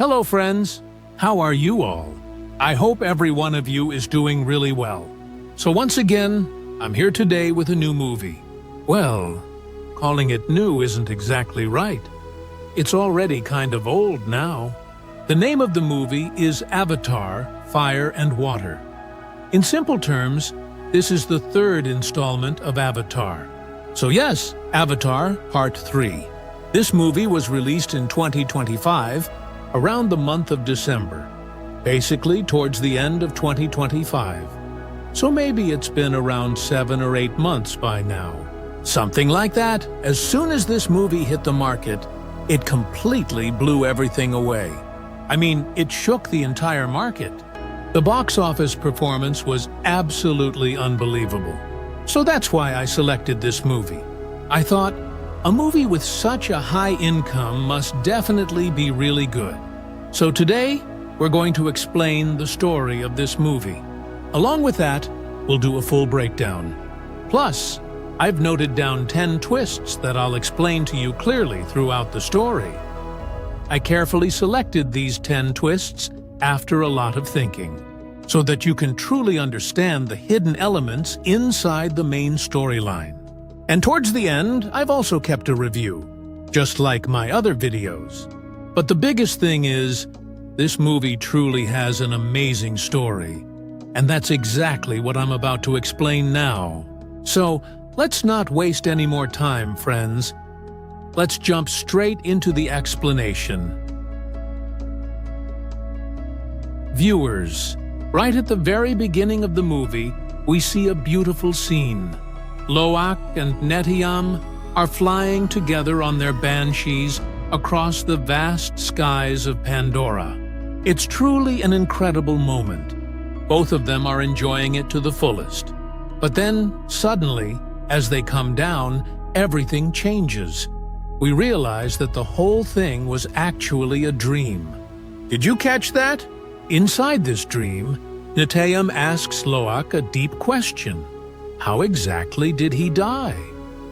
Hello friends, how are you all? I hope every one of you is doing really well. So once again, I'm here today with a new movie. Well, calling it new isn't exactly right. It's already kind of old now. The name of the movie is Avatar: Fire and Water. In simple terms, this is the third installment of Avatar. So yes, Avatar Part 3. This movie was released in 2025, around the month of December, basically towards the end of 2025. So maybe it's been around 7 or 8 months by now. Something like that. As soon as this movie hit the market, it completely blew everything away. I mean, it shook the entire market. The box office performance was absolutely unbelievable. So that's why I selected this movie. I thought, a movie with such a high income must definitely be really good. So today, we're going to explain the story of this movie. Along with that, we'll do a full breakdown. Plus, I've noted down 10 twists that I'll explain to you clearly throughout the story. I carefully selected these 10 twists after a lot of thinking, so that you can truly understand the hidden elements inside the main storyline. And towards the end, I've also kept a review, just like my other videos. But the biggest thing is, this movie truly has an amazing story. And that's exactly what I'm about to explain now. So, let's not waste any more time, friends. Let's jump straight into the explanation. Viewers, right at the very beginning of the movie, we see a beautiful scene. Loak and Neteyam are flying together on their banshees across the vast skies of Pandora. It's truly an incredible moment. Both of them are enjoying it to the fullest. But then, suddenly, as they come down, everything changes. We realize that the whole thing was actually a dream. Did you catch that? Inside this dream, Neteyam asks Loak a deep question. How exactly did he die?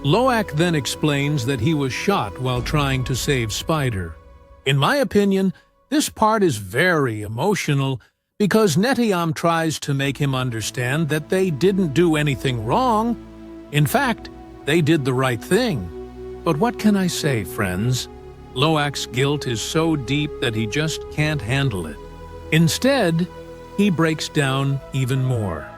Loak then explains that he was shot while trying to save Spider. In my opinion, this part is very emotional because Neteyam tries to make him understand that they didn't do anything wrong. In fact, they did the right thing. But what can I say, friends? Loak's guilt is so deep that he just can't handle it. Instead, he breaks down even more.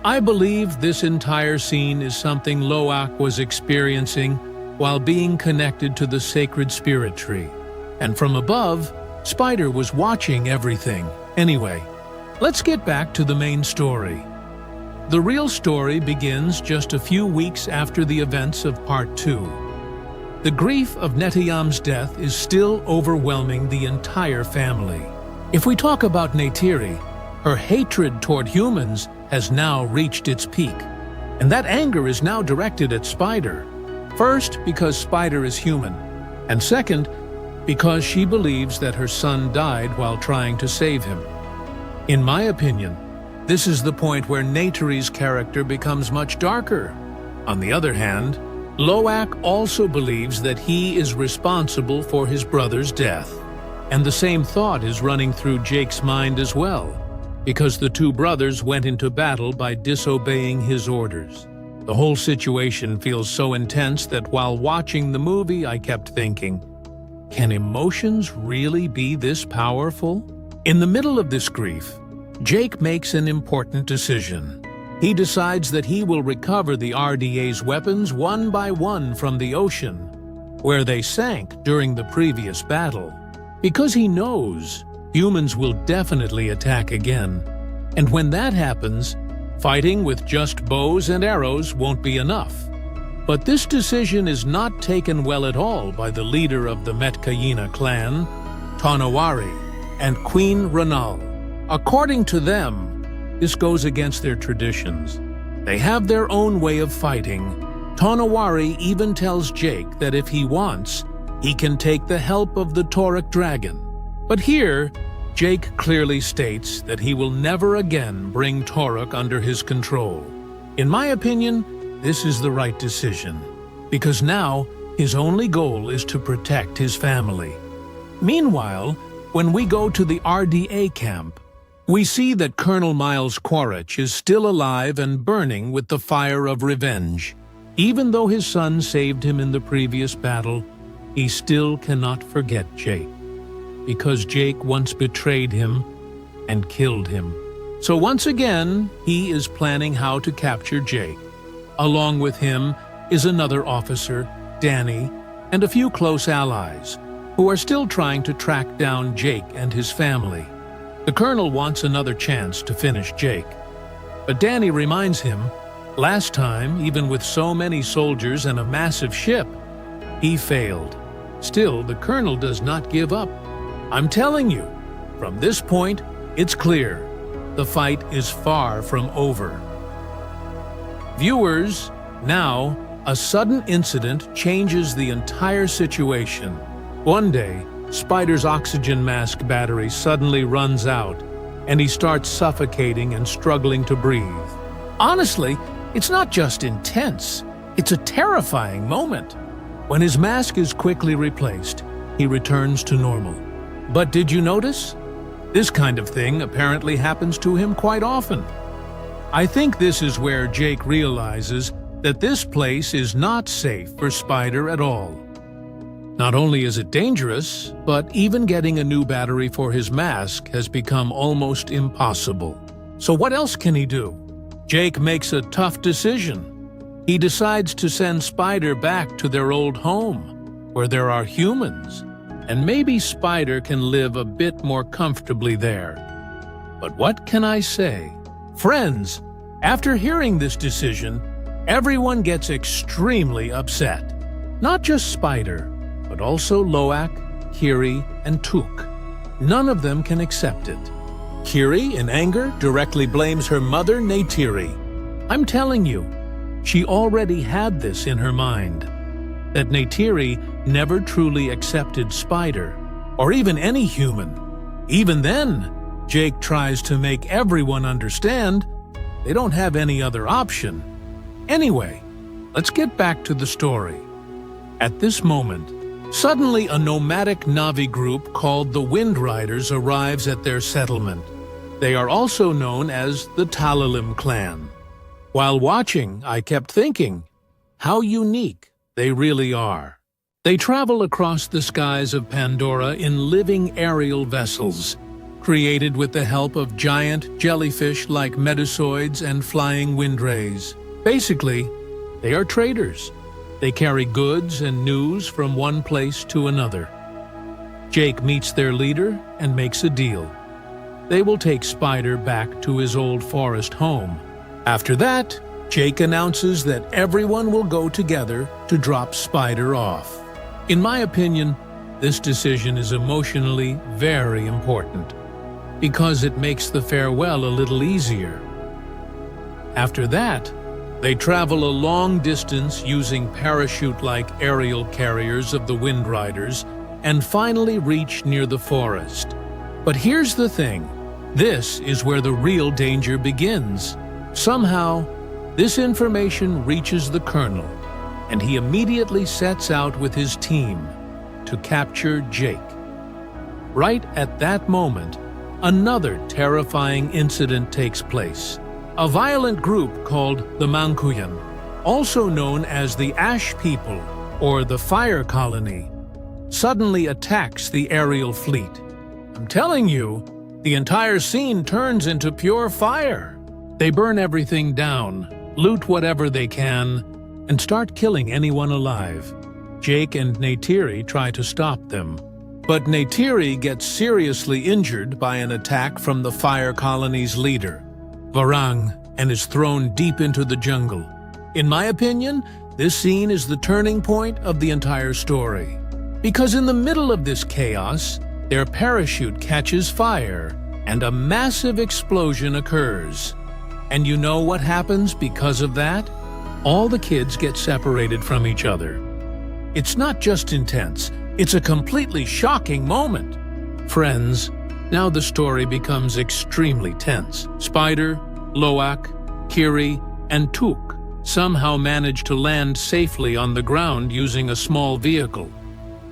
I believe this entire scene is something Loak was experiencing while being connected to the sacred spirit tree. And from above, Spider was watching everything. Anyway, let's get back to the main story. The real story begins just a few weeks after the events of Part 2. The grief of Neteyam's death is still overwhelming the entire family. If we talk about Neytiri, her hatred toward humans has now reached its peak, and that anger is now directed at Spider. First, because Spider is human, and second, because she believes that her son died while trying to save him. In my opinion, this is the point where Neytiri's character becomes much darker. On the other hand, Loak also believes that he is responsible for his brother's death. And the same thought is running through Jake's mind as well, because the two brothers went into battle by disobeying his orders. The whole situation feels so intense that while watching the movie I kept thinking, can emotions really be this powerful? In the middle of this grief, Jake makes an important decision. He decides that he will recover the RDA's weapons one by one from the ocean, where they sank during the previous battle. Because he knows humans will definitely attack again. And when that happens, fighting with just bows and arrows won't be enough. But this decision is not taken well at all by the leader of the Metkayina clan, Tonawari, and Queen Ranal. According to them, this goes against their traditions. They have their own way of fighting. Tonawari even tells Jake that if he wants, he can take the help of the Tauric dragon. But here, Jake clearly states that he will never again bring Tauric under his control. In my opinion, this is the right decision, because now his only goal is to protect his family. Meanwhile, when we go to the RDA camp, we see that Colonel Miles Quaritch is still alive and burning with the fire of revenge. Even though his son saved him in the previous battle, he still cannot forget Jake, because Jake once betrayed him and killed him. So once again, he is planning how to capture Jake. Along with him is another officer, Danny, and a few close allies, who are still trying to track down Jake and his family. The colonel wants another chance to finish Jake. But Danny reminds him, last time, even with so many soldiers and a massive ship, he failed. Still, the colonel does not give up. I'm telling you, from this point, it's clear. The fight is far from over. Viewers, now, a sudden incident changes the entire situation. One day, Spider's oxygen mask battery suddenly runs out, and he starts suffocating and struggling to breathe. Honestly, it's not just intense, it's a terrifying moment. When his mask is quickly replaced, he returns to normal. But did you notice? This kind of thing apparently happens to him quite often. I think this is where Jake realizes that this place is not safe for Spider at all. Not only is it dangerous, but even getting a new battery for his mask has become almost impossible. So what else can he do? Jake makes a tough decision. He decides to send Spider back to their old home, where there are humans, and maybe Spider can live a bit more comfortably there. But what can I say? Friends, after hearing this decision, everyone gets extremely upset. Not just Spider, but also Loak, Kiri, and Took. None of them can accept it. Kiri, in anger, directly blames her mother, Neytiri. I'm telling you, she already had this in her mind, that Neytiri never truly accepted Spider, or even any human. Even then, Jake tries to make everyone understand they don't have any other option. Anyway, let's get back to the story. At this moment, suddenly a nomadic Na'vi group called the Wind Riders arrives at their settlement. They are also known as the Talalim clan. While watching, I kept thinking, how unique they really are. They travel across the skies of Pandora in living aerial vessels, created with the help of giant jellyfish like medusoids and flying windrays. Basically, they are traders. They carry goods and news from one place to another. Jake meets their leader and makes a deal. They will take Spider back to his old forest home. After that, Jake announces that everyone will go together to drop Spider off. In my opinion, this decision is emotionally very important, because it makes the farewell a little easier. After that, they travel a long distance using parachute-like aerial carriers of the Wind Riders and finally reach near the forest. But here's the thing. This is where the real danger begins. Somehow, this information reaches the colonel, and he immediately sets out with his team to capture Jake. Right at that moment, another terrifying incident takes place. A violent group called the Mankuyan, also known as the Ash People or the Fire Colony, suddenly attacks the aerial fleet. I'm telling you, the entire scene turns into pure fire. They burn everything down, loot whatever they can, and start killing anyone alive. Jake and Neytiri try to stop them, but Neytiri gets seriously injured by an attack from the Fire Colony's leader, Varang, and is thrown deep into the jungle. In my opinion, this scene is the turning point of the entire story. Because in the middle of this chaos, their parachute catches fire, and a massive explosion occurs. And you know what happens because of that? All the kids get separated from each other. It's not just intense, it's a completely shocking moment. Friends, now the story becomes extremely tense. Spider, Loak, Kiri, and Took somehow manage to land safely on the ground using a small vehicle.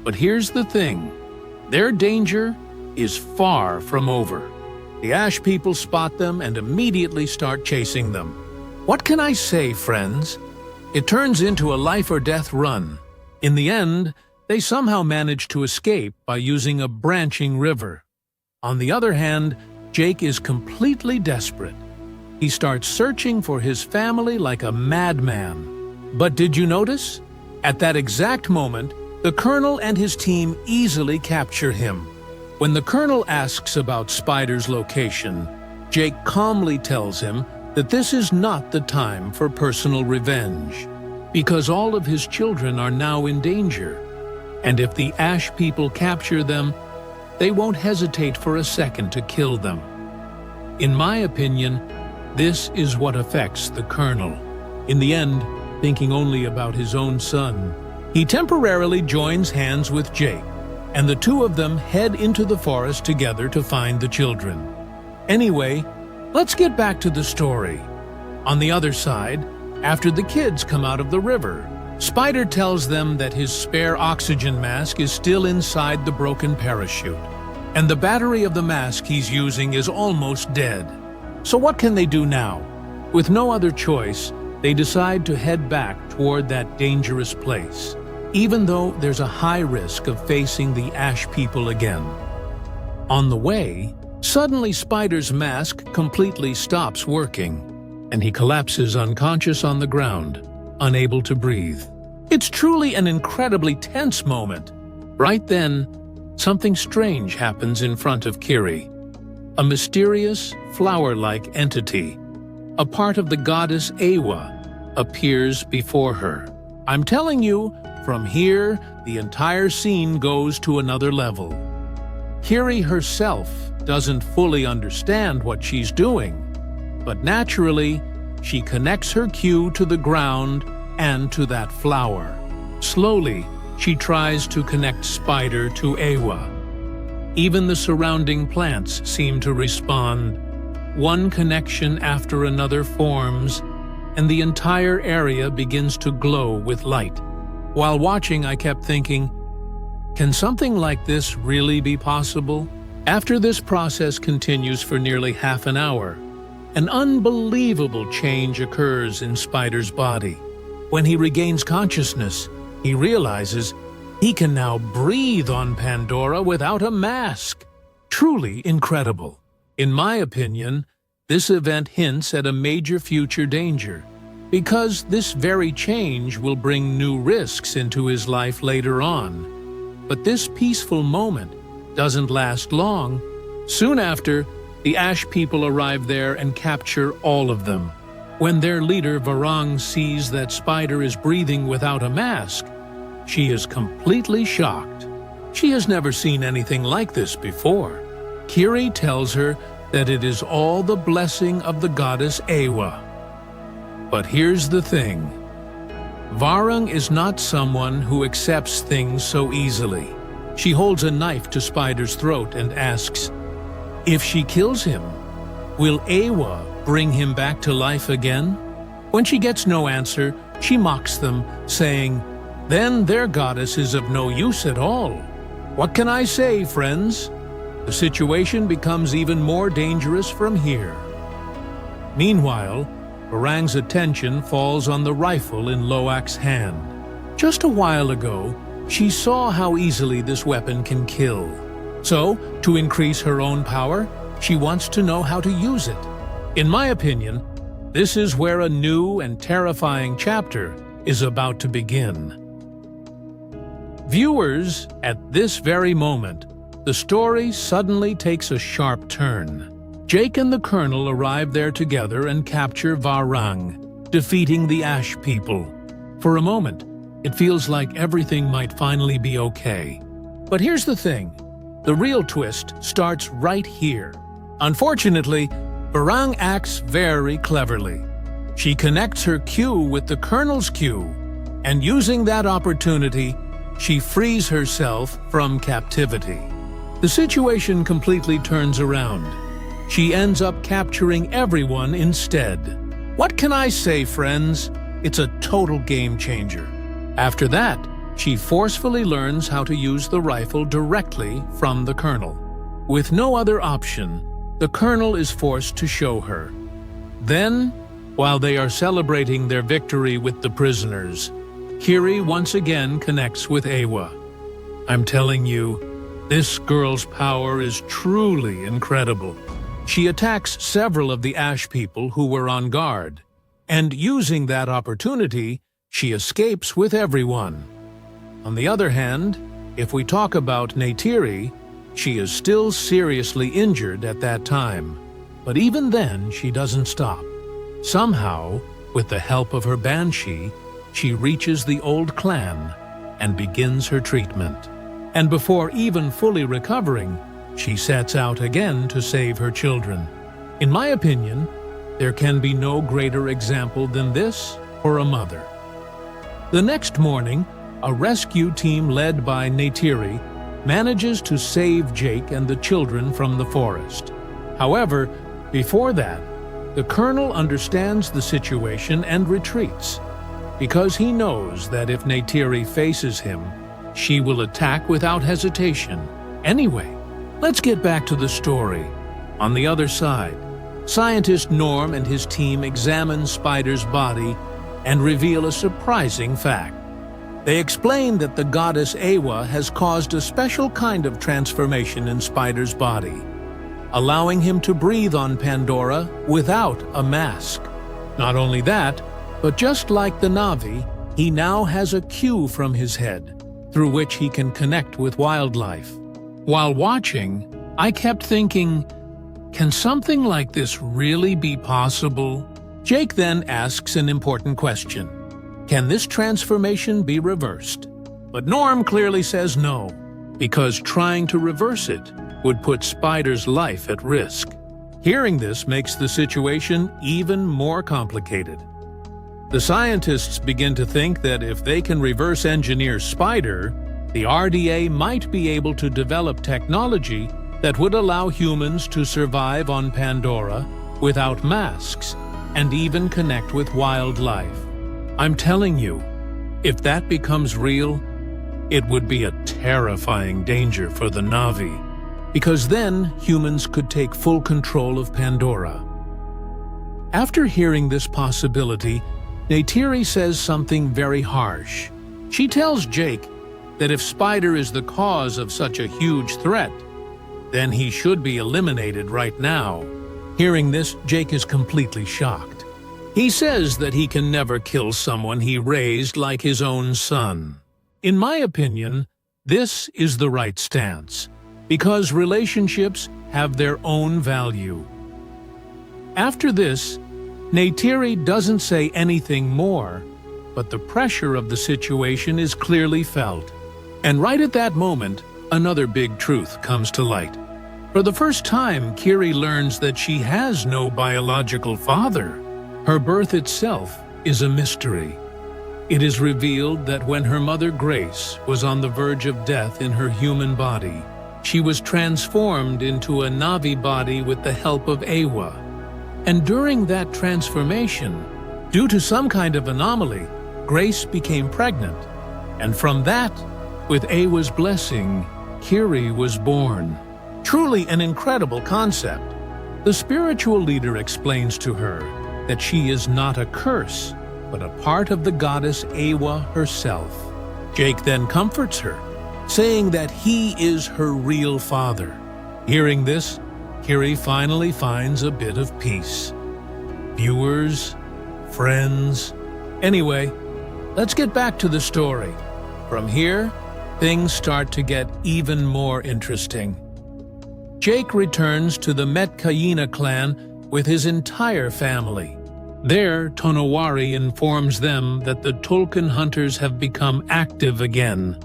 But here's the thing. Their danger is far from over. The Ash people spot them and immediately start chasing them. What can I say, friends? It turns into a life-or-death run. In the end, they somehow manage to escape by using a branching river. On the other hand, Jake is completely desperate. He starts searching for his family like a madman. But did you notice? At that exact moment, the Colonel and his team easily capture him. When the Colonel asks about Spider's location, Jake calmly tells him that this is not the time for personal revenge, because all of his children are now in danger, and if the Ash people capture them, they won't hesitate for a second to kill them. In my opinion, this is what affects the Colonel. In the end, thinking only about his own son, he temporarily joins hands with Jake, and the two of them head into the forest together to find the children. Anyway, let's get back to the story. On the other side, after the kids come out of the river, Spider tells them that his spare oxygen mask is still inside the broken parachute, and the battery of the mask he's using is almost dead. So what can they do now? With no other choice, they decide to head back toward that dangerous place, even though there's a high risk of facing the Ash people again. On the way, suddenly Spider's mask completely stops working, and he collapses unconscious on the ground, unable to breathe. It's truly an incredibly tense moment. Right then, something strange happens in front of Kiri. A mysterious, flower-like entity, a part of the goddess Awa, appears before her. I'm telling you, from here, the entire scene goes to another level. Kiri herself doesn't fully understand what she's doing, but naturally, she connects her cue to the ground and to that flower. Slowly, she tries to connect Spider to Awa. Even the surrounding plants seem to respond. One connection after another forms, and the entire area begins to glow with light. While watching, I kept thinking, can something like this really be possible? After this process continues for nearly half an hour, an unbelievable change occurs in Spider's body. When he regains consciousness, he realizes he can now breathe on Pandora without a mask. Truly incredible. In my opinion, this event hints at a major future danger, because this very change will bring new risks into his life later on. But this peaceful moment doesn't last long. Soon after, the Ash people arrive there and capture all of them. When their leader Varang sees that Spider is breathing without a mask, she is completely shocked. She has never seen anything like this before. Kiri tells her that it is all the blessing of the goddess Awa. But here's the thing. Varang is not someone who accepts things so easily. She holds a knife to Spider's throat and asks, if she kills him, will Awa bring him back to life again? When she gets no answer, she mocks them, saying, then their goddess is of no use at all. What can I say, friends? The situation becomes even more dangerous from here. Meanwhile, Varang's attention falls on the rifle in Loak's hand. Just a while ago, she saw how easily this weapon can kill. So, to increase her own power, she wants to know how to use it. In my opinion, this is where a new and terrifying chapter is about to begin. Viewers, at this very moment, the story suddenly takes a sharp turn. Jake and the Colonel arrive there together and capture Varang, defeating the Ash people. For a moment, it feels like everything might finally be okay. But here's the thing. The real twist starts right here. Unfortunately, Varang acts very cleverly. She connects her cue with the Colonel's cue, and using that opportunity, she frees herself from captivity. The situation completely turns around. She ends up capturing everyone instead. What can I say, friends? It's a total game changer. After that, she forcefully learns how to use the rifle directly from the colonel. With no other option, the colonel is forced to show her. Then, while they are celebrating their victory with the prisoners, Kiri once again connects with Awa. I'm telling you, this girl's power is truly incredible. She attacks several of the Ash people who were on guard, and using that opportunity, she escapes with everyone. On the other hand, if we talk about Neytiri, she is still seriously injured at that time. But even then, she doesn't stop. Somehow, with the help of her Banshee, she reaches the old clan and begins her treatment. And before even fully recovering, she sets out again to save her children. In my opinion, there can be no greater example than this for a mother. The next morning, a rescue team led by Neytiri manages to save Jake and the children from the forest. However, before that, the colonel understands the situation and retreats, because he knows that if Neytiri faces him, she will attack without hesitation. Anyway, let's get back to the story. On the other side, scientist Norm and his team examine Spider's body and reveal a surprising fact. They explain that the goddess Awa has caused a special kind of transformation in Spider's body, allowing him to breathe on Pandora without a mask. Not only that, but just like the Na'vi, he now has a cue from his head, through which he can connect with wildlife. While watching, I kept thinking, can something like this really be possible? Jake then asks an important question. Can this transformation be reversed? But Norm clearly says no, because trying to reverse it would put Spider's life at risk. Hearing this makes the situation even more complicated. The scientists begin to think that if they can reverse engineer Spider, the RDA might be able to develop technology that would allow humans to survive on Pandora without masks and even connect with wildlife. I'm telling you, if that becomes real, it would be a terrifying danger for the Na'vi, because then humans could take full control of Pandora. After hearing this possibility, Neytiri says something very harsh. She tells Jake that if Spider is the cause of such a huge threat, then he should be eliminated right now. Hearing this, Jake is completely shocked. He says that he can never kill someone he raised like his own son. In my opinion, this is the right stance, because relationships have their own value. After this, Neytiri doesn't say anything more, but the pressure of the situation is clearly felt. And right at that moment, another big truth comes to light. For the first time, Kiri learns that she has no biological father. Her birth itself is a mystery. It is revealed that when her mother Grace was on the verge of death in her human body, she was transformed into a Na'vi body with the help of Awa. And during that transformation, due to some kind of anomaly, Grace became pregnant. And from that, with Awa's blessing, Kiri was born. Truly an incredible concept. The spiritual leader explains to her that she is not a curse, but a part of the goddess Awa herself. Jake then comforts her, saying that he is her real father. Hearing this, Kiri finally finds a bit of peace. Viewers, friends. Anyway, let's get back to the story. From here, things start to get even more interesting. Jake returns to the Metkayina clan with his entire family. There, Tonowari informs them that the Tulkun hunters have become active again,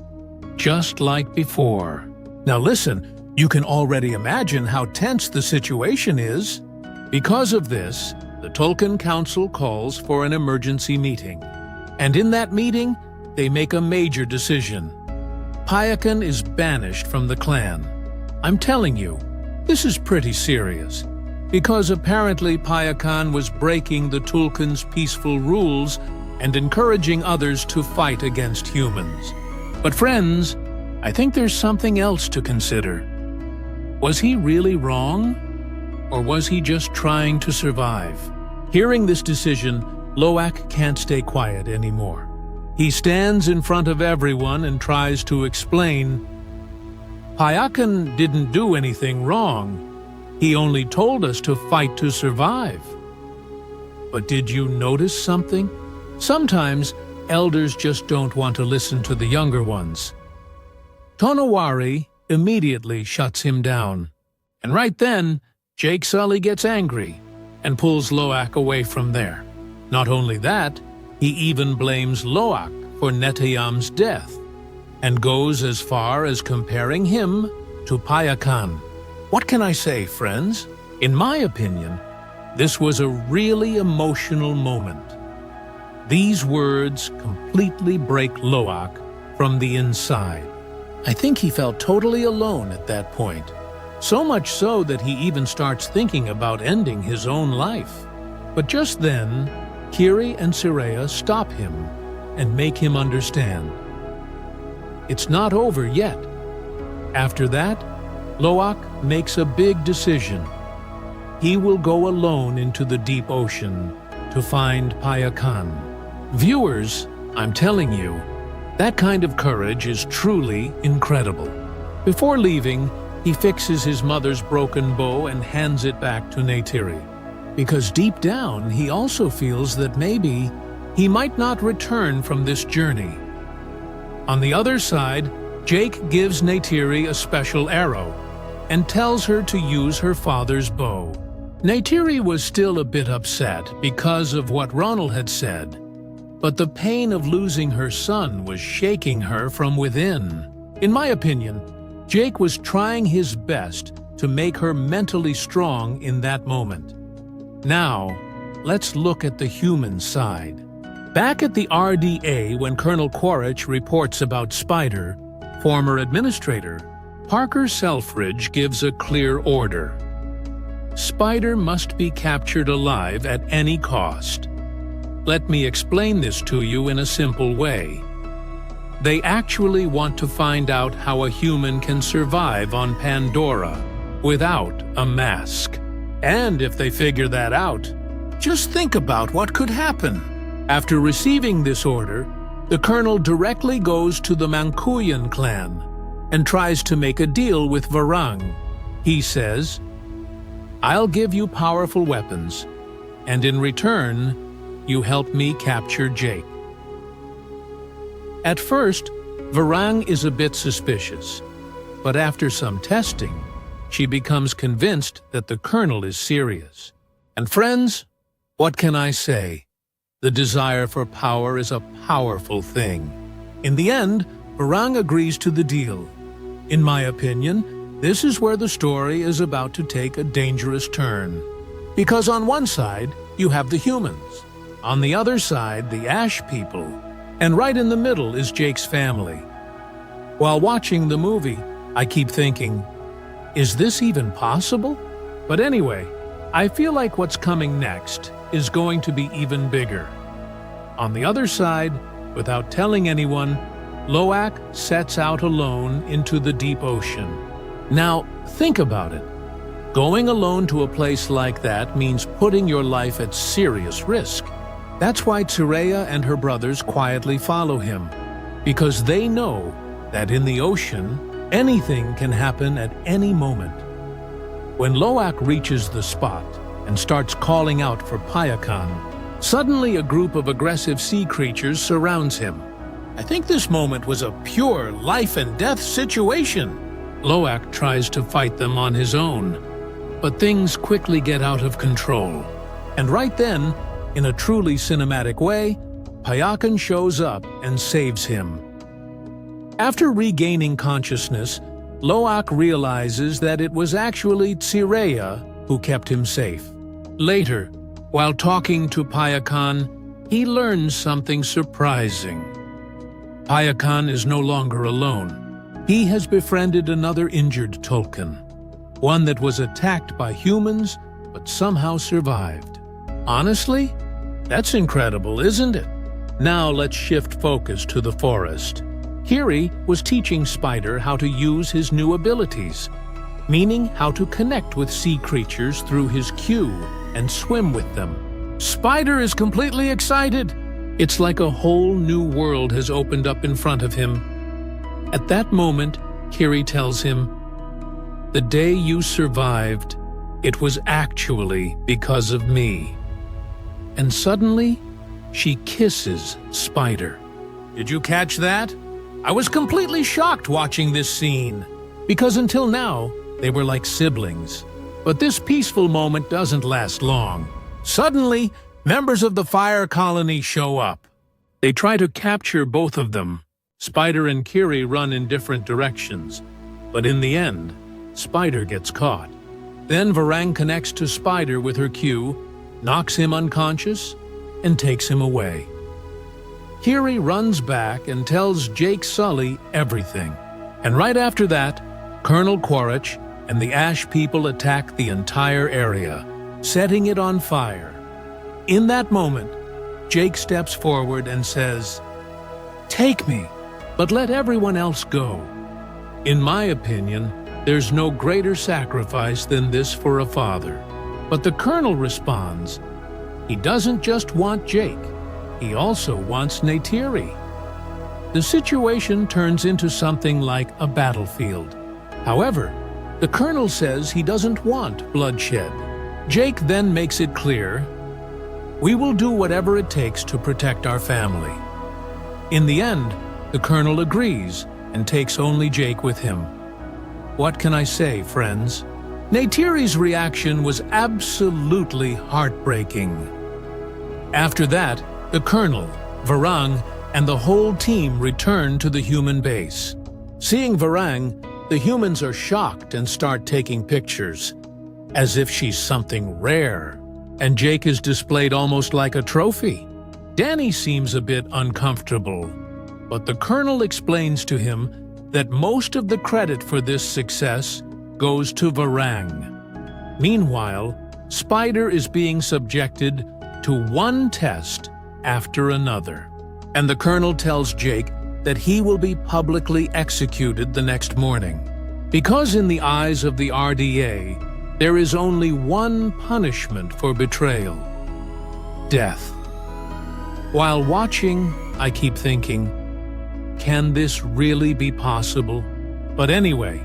just like before. Now listen, you can already imagine how tense the situation is. Because of this, the Tulkun Council calls for an emergency meeting. And in that meeting, they make a major decision. Payakan is banished from the clan. I'm telling you, this is pretty serious, because apparently Payakan was breaking the Tulkun's peaceful rules and encouraging others to fight against humans. But friends, I think there's something else to consider. Was he really wrong? Or was he just trying to survive? Hearing this decision, Loak can't stay quiet anymore. He stands in front of everyone and tries to explain, Payakan didn't do anything wrong. He only told us to fight to survive. But did you notice something? Sometimes elders just don't want to listen to the younger ones. Tonowari immediately shuts him down. And right then, Jake Sully gets angry and pulls Loak away from there. Not only that, he even blames Loak for Neteyam's death and goes as far as comparing him to Payakan. What can I say, friends? In my opinion, this was a really emotional moment. These words completely break Loak from the inside. I think he felt totally alone at that point. So much so that he even starts thinking about ending his own life. But just then, Kiri and Siraya stop him and make him understand. It's not over yet. After that, Loak makes a big decision. He will go alone into the deep ocean to find Payakan. Viewers, I'm telling you, that kind of courage is truly incredible. Before leaving, he fixes his mother's broken bow and hands it back to Neytiri, because deep down he also feels that maybe he might not return from this journey. On the other side, Jake gives Neytiri a special arrow and tells her to use her father's bow. Neytiri was still a bit upset because of what Ronald had said, but the pain of losing her son was shaking her from within. In my opinion, Jake was trying his best to make her mentally strong in that moment. Now, let's look at the human side. Back at the RDA, when Colonel Quaritch reports about Spider, former administrator, Parker Selfridge gives a clear order. Spider must be captured alive at any cost. Let me explain this to you in a simple way. They actually want to find out how a human can survive on Pandora without a mask. And if they figure that out, just think about what could happen. After receiving this order, the colonel directly goes to the Mankuyan clan and tries to make a deal with Varang. He says, I'll give you powerful weapons, and in return, you help me capture Jake. At first, Varang is a bit suspicious, but after some testing, she becomes convinced that the colonel is serious. And friends, what can I say? The desire for power is a powerful thing. In the end, Varang agrees to the deal. In my opinion, this is where the story is about to take a dangerous turn. Because on one side, you have the humans. On the other side, the Ash people. And right in the middle is Jake's family. While watching the movie, I keep thinking, is this even possible? But anyway, I feel like what's coming next is going to be even bigger. On the other side, without telling anyone, Loak sets out alone into the deep ocean. Now, think about it. Going alone to a place like that means putting your life at serious risk. That's why Tsureya and her brothers quietly follow him, because they know that in the ocean, anything can happen at any moment. When Loak reaches the spot and starts calling out for Payakan, suddenly a group of aggressive sea creatures surrounds him. I think this moment was a pure life and death situation. Loak tries to fight them on his own, but things quickly get out of control. And right then, in a truly cinematic way, Payakan shows up and saves him. After regaining consciousness, Loak realizes that it was actually Tsureya who kept him safe. Later, while talking to Payakan, he learns something surprising. Payakan is no longer alone. He has befriended another injured Tulkun, one that was attacked by humans but somehow survived. Honestly, that's incredible, isn't it? Now let's shift focus to the forest. Kiri was teaching Spider how to use his new abilities, meaning how to connect with sea creatures through his cue and swim with them. Spider is completely excited. It's like a whole new world has opened up in front of him. At that moment, Kiri tells him, "The day you survived, it was actually because of me." And suddenly, she kisses Spider. Did you catch that? I was completely shocked watching this scene, because until now, they were like siblings. But this peaceful moment doesn't last long. Suddenly, members of the fire colony show up. They try to capture both of them. Spider and Kiri run in different directions, but in the end, Spider gets caught. Then Varang connects to Spider with her cue, knocks him unconscious, and takes him away. Kiri runs back and tells Jake Sully everything. And right after that, Colonel Quaritch and the Ash people attack the entire area, setting it on fire. In that moment, Jake steps forward and says, "Take me, but let everyone else go." In my opinion, there's no greater sacrifice than this for a father. But the Colonel responds, he doesn't just want Jake, he also wants Neytiri. The situation turns into something like a battlefield. However, the Colonel says he doesn't want bloodshed. Jake then makes it clear, "We will do whatever it takes to protect our family." In the end, the Colonel agrees and takes only Jake with him. What can I say, friends? Neytiri's reaction was absolutely heartbreaking. After that, the Colonel, Varang, and the whole team return to the human base. Seeing Varang, the humans are shocked and start taking pictures, as if she's something rare, and Jake is displayed almost like a trophy. Danny seems a bit uncomfortable, but the Colonel explains to him that most of the credit for this success goes to Varang. Meanwhile, Spider is being subjected to one test after another, and the Colonel tells Jake that he will be publicly executed the next morning. Because in the eyes of the RDA, there is only one punishment for betrayal: death. While watching, I keep thinking, can this really be possible? But anyway,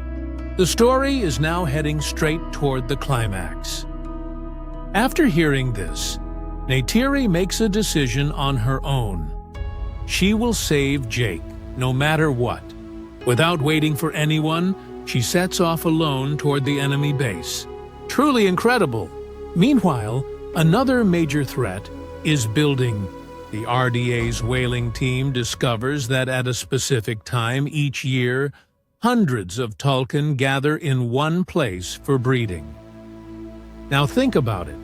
the story is now heading straight toward the climax. After hearing this, Neytiri makes a decision on her own. She will save Jake, no matter what. Without waiting for anyone, she sets off alone toward the enemy base. Truly incredible! Meanwhile, another major threat is building. The RDA's whaling team discovers that at a specific time each year, hundreds of Tulkun gather in one place for breeding. Now think about it.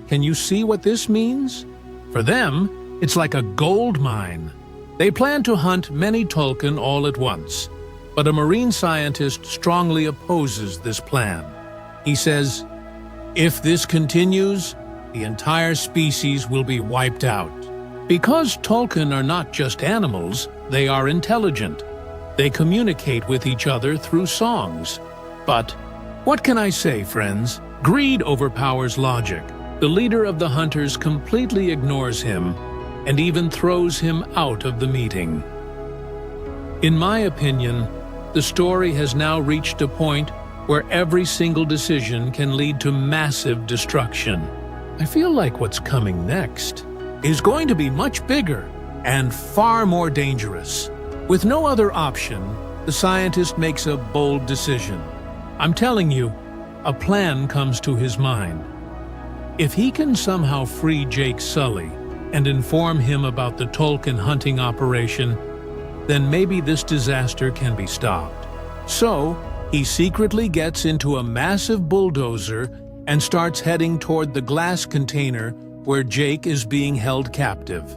Can you see what this means? For them, it's like a gold mine. They plan to hunt many Tulkun all at once, but a marine scientist strongly opposes this plan. He says, if this continues, the entire species will be wiped out. Because Tulkun are not just animals, they are intelligent. They communicate with each other through songs. But what can I say, friends? Greed overpowers logic. The leader of the hunters completely ignores him and even throws him out of the meeting. In my opinion, the story has now reached a point where every single decision can lead to massive destruction. I feel like what's coming next is going to be much bigger and far more dangerous. With no other option, the scientist makes a bold decision. I'm telling you, a plan comes to his mind. If he can somehow free Jake Sully and inform him about the Tulkun hunting operation, then maybe this disaster can be stopped. So, he secretly gets into a massive bulldozer and starts heading toward the glass container where Jake is being held captive.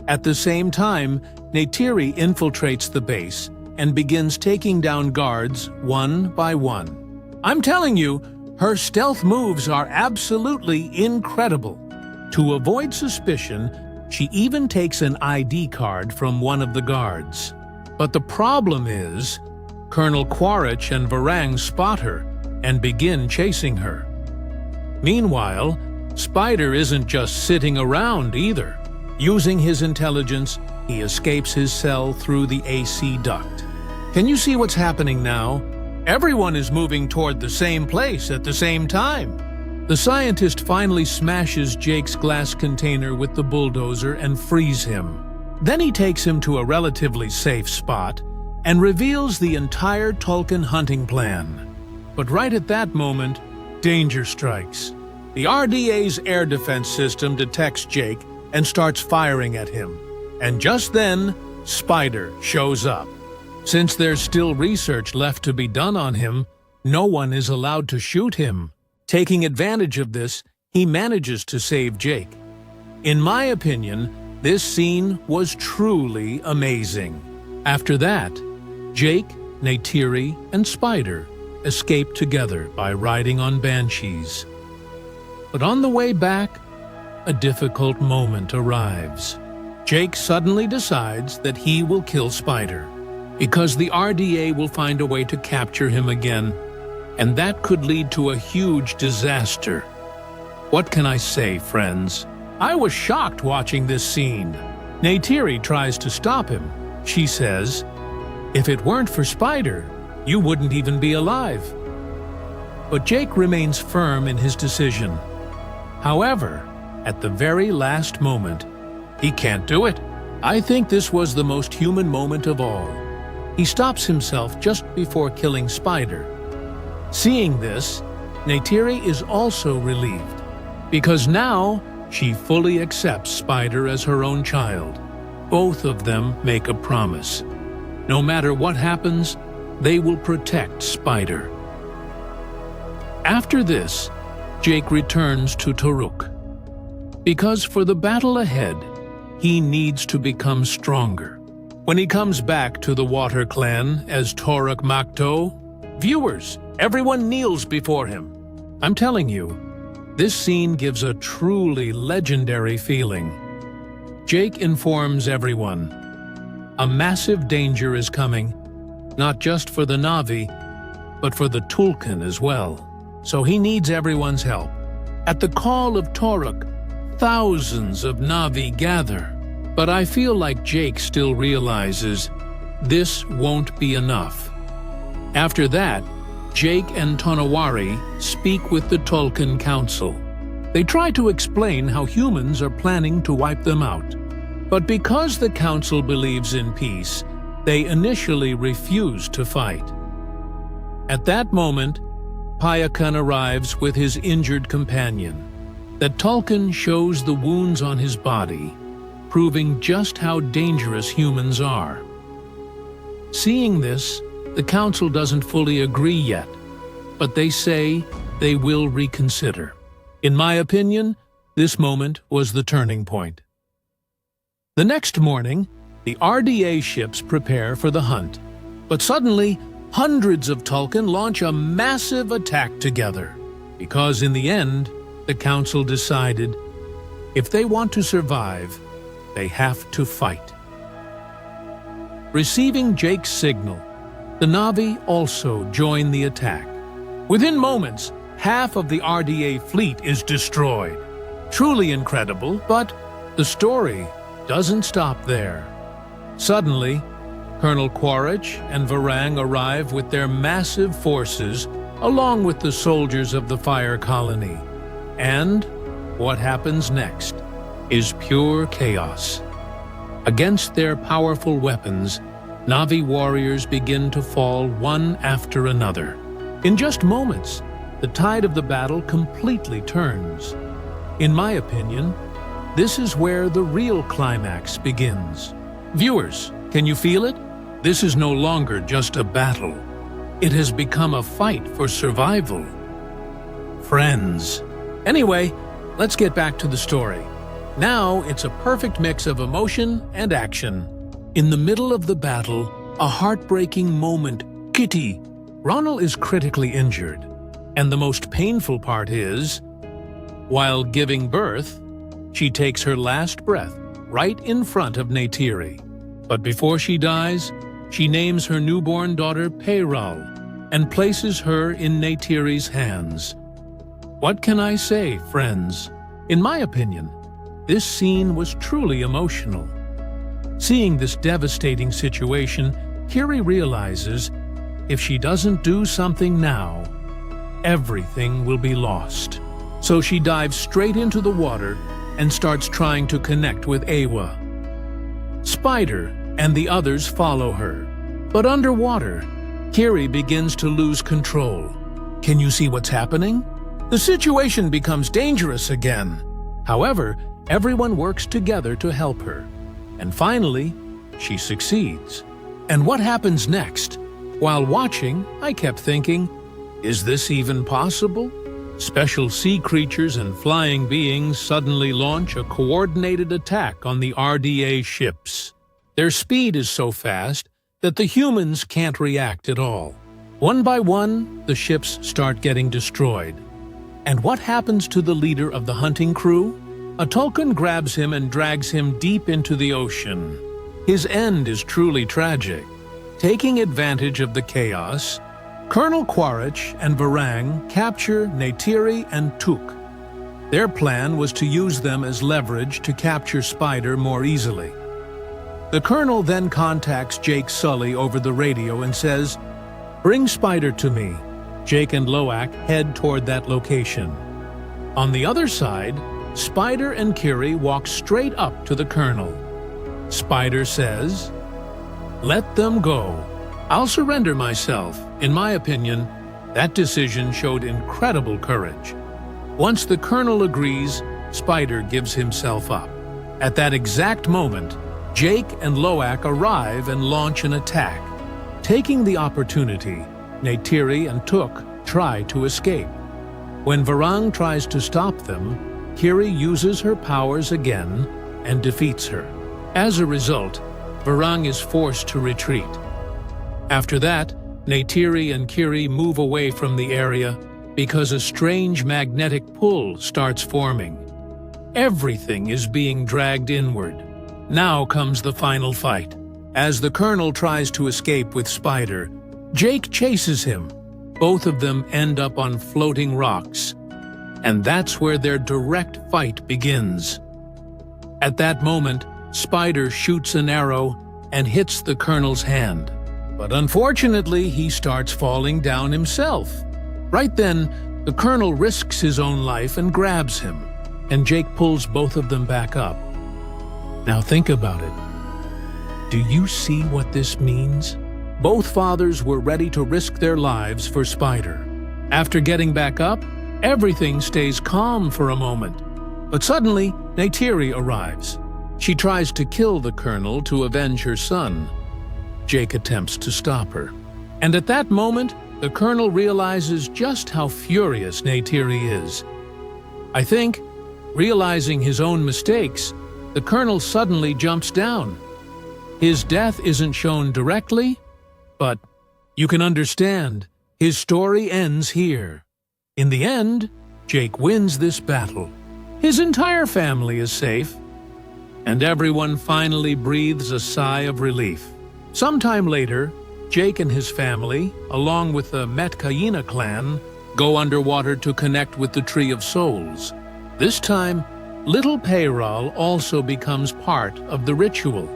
At the same time, Neytiri infiltrates the base and begins taking down guards one by one. I'm telling you, her stealth moves are absolutely incredible. To avoid suspicion, she even takes an ID card from one of the guards. But the problem is, Colonel Quaritch and Varang spot her and begin chasing her. Meanwhile, Spider isn't just sitting around either. Using his intelligence, he escapes his cell through the AC duct. Can you see what's happening now? Everyone is moving toward the same place at the same time. The scientist finally smashes Jake's glass container with the bulldozer and frees him. Then he takes him to a relatively safe spot and reveals the entire Tolkien hunting plan. But right at that moment, danger strikes. The RDA's air defense system detects Jake and starts firing at him. And just then, Spider shows up. Since there's still research left to be done on him, no one is allowed to shoot him. Taking advantage of this, he manages to save Jake. In my opinion, this scene was truly amazing. After that, Jake, Neytiri, and Spider escape together by riding on banshees. But on the way back, a difficult moment arrives. Jake suddenly decides that he will kill Spider, because the RDA will find a way to capture him again, and that could lead to a huge disaster. What can I say, friends? I was shocked watching this scene. Neytiri tries to stop him. She says, "If it weren't for Spider, you wouldn't even be alive." But Jake remains firm in his decision. However, at the very last moment, he can't do it. I think this was the most human moment of all. He stops himself just before killing Spider. Seeing this, Neytiri is also relieved, because now she fully accepts Spider as her own child. Both of them make a promise. No matter what happens, they will protect Spider. After this, Jake returns to Toruk, because for the battle ahead, he needs to become stronger. When he comes back to the Water Clan as Toruk Makto, viewers, everyone kneels before him. I'm telling you, this scene gives a truly legendary feeling. Jake informs everyone. A massive danger is coming, not just for the Na'vi, but for the Tulkun as well. So he needs everyone's help. At the call of Toruk, thousands of Na'vi gather. But I feel like Jake still realizes this won't be enough. After that, Jake and Tonawari speak with the Tolkien Council. They try to explain how humans are planning to wipe them out. But because the Council believes in peace, they initially refuse to fight. At that moment, Payakan arrives with his injured companion. That Tolkien shows the wounds on his body, proving just how dangerous humans are. Seeing this, the Council doesn't fully agree yet, but they say they will reconsider. In my opinion, this moment was the turning point. The next morning, the RDA ships prepare for the hunt, but suddenly, hundreds of Tulkun launch a massive attack together, because in the end, the Council decided if they want to survive, they have to fight. Receiving Jake's signal, the Na'vi also join the attack. Within moments, half of the RDA fleet is destroyed. Truly incredible, but the story doesn't stop there. Suddenly, Colonel Quaritch and Varang arrive with their massive forces along with the soldiers of the Fire Colony. And what happens next is pure chaos. Against their powerful weapons, Na'vi warriors begin to fall one after another. In just moments, the tide of the battle completely turns. In my opinion, this is where the real climax begins. Viewers, can you feel it? This is no longer just a battle. It has become a fight for survival. Friends. Anyway, let's get back to the story. Now it's a perfect mix of emotion and action. In the middle of the battle, a heartbreaking moment. Kitty. Ronald is critically injured. And the most painful part is, while giving birth, she takes her last breath right in front of Neytiri. But before she dies, she names her newborn daughter Payral and places her in Neytiri's hands. What can I say, friends? In my opinion, this scene was truly emotional. Seeing this devastating situation, Kiri realizes if she doesn't do something now, everything will be lost. So she dives straight into the water and starts trying to connect with Awa. Spider and the others follow her. But underwater, Kiri begins to lose control. Can you see what's happening? The situation becomes dangerous again. However, everyone works together to help her. And finally, she succeeds. And what happens next? While watching, I kept thinking, is this even possible? Special sea creatures and flying beings suddenly launch a coordinated attack on the RDA ships. Their speed is so fast that the humans can't react at all. One by one, the ships start getting destroyed. And what happens to the leader of the hunting crew? A Tulkun grabs him and drags him deep into the ocean. His end is truly tragic. Taking advantage of the chaos, Colonel Quaritch and Varang capture Neytiri and Tuk. Their plan was to use them as leverage to capture Spider more easily. The Colonel then contacts Jake Sully over the radio and says, "Bring Spider to me." Jake and Loak head toward that location. On the other side, Spider and Kiri walk straight up to the Colonel. Spider says, "Let them go. I'll surrender myself." In my opinion, that decision showed incredible courage. Once the Colonel agrees, Spider gives himself up. At that exact moment, Jake and Loak arrive and launch an attack. Taking the opportunity, Neytiri and Tuk try to escape. When Varang tries to stop them, Kiri uses her powers again and defeats her. As a result, Varang is forced to retreat. After that, Neytiri and Kiri move away from the area because a strange magnetic pull starts forming. Everything is being dragged inward. Now comes the final fight. As the Colonel tries to escape with Spider, Jake chases him. Both of them end up on floating rocks. And that's where their direct fight begins. At that moment, Spider shoots an arrow and hits the Colonel's hand. But unfortunately, he starts falling down himself. Right then, the Colonel risks his own life and grabs him, and Jake pulls both of them back up. Now think about it. Do you see what this means? Both fathers were ready to risk their lives for Spider. After getting back up, everything stays calm for a moment. But suddenly, Neytiri arrives. She tries to kill the Colonel to avenge her son. Jake attempts to stop her. And at that moment, the Colonel realizes just how furious Neytiri is. I think, realizing his own mistakes, the Colonel suddenly jumps down. His death isn't shown directly, but you can understand, his story ends here. In the end, Jake wins this battle. His entire family is safe, and everyone finally breathes a sigh of relief. Sometime later, Jake and his family, along with the Metkayina clan, go underwater to connect with the Tree of Souls. This time, little Payral also becomes part of the ritual.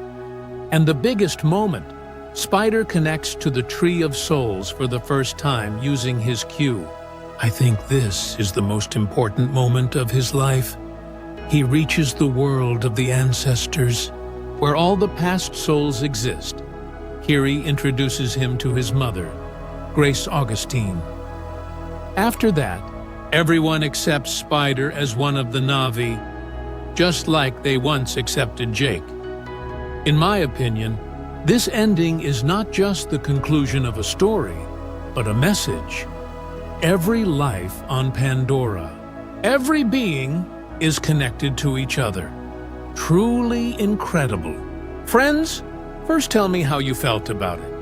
And the biggest moment, Spider connects to the Tree of Souls for the first time using his cue. I think this is the most important moment of his life. He reaches the world of the ancestors, where all the past souls exist. Kiri introduces him to his mother, Grace Augustine. After that, everyone accepts Spider as one of the Na'vi, just like they once accepted Jake. In my opinion, this ending is not just the conclusion of a story, but a message. Every life on Pandora, every being is connected to each other. Truly incredible. Friends, first tell me how you felt about it.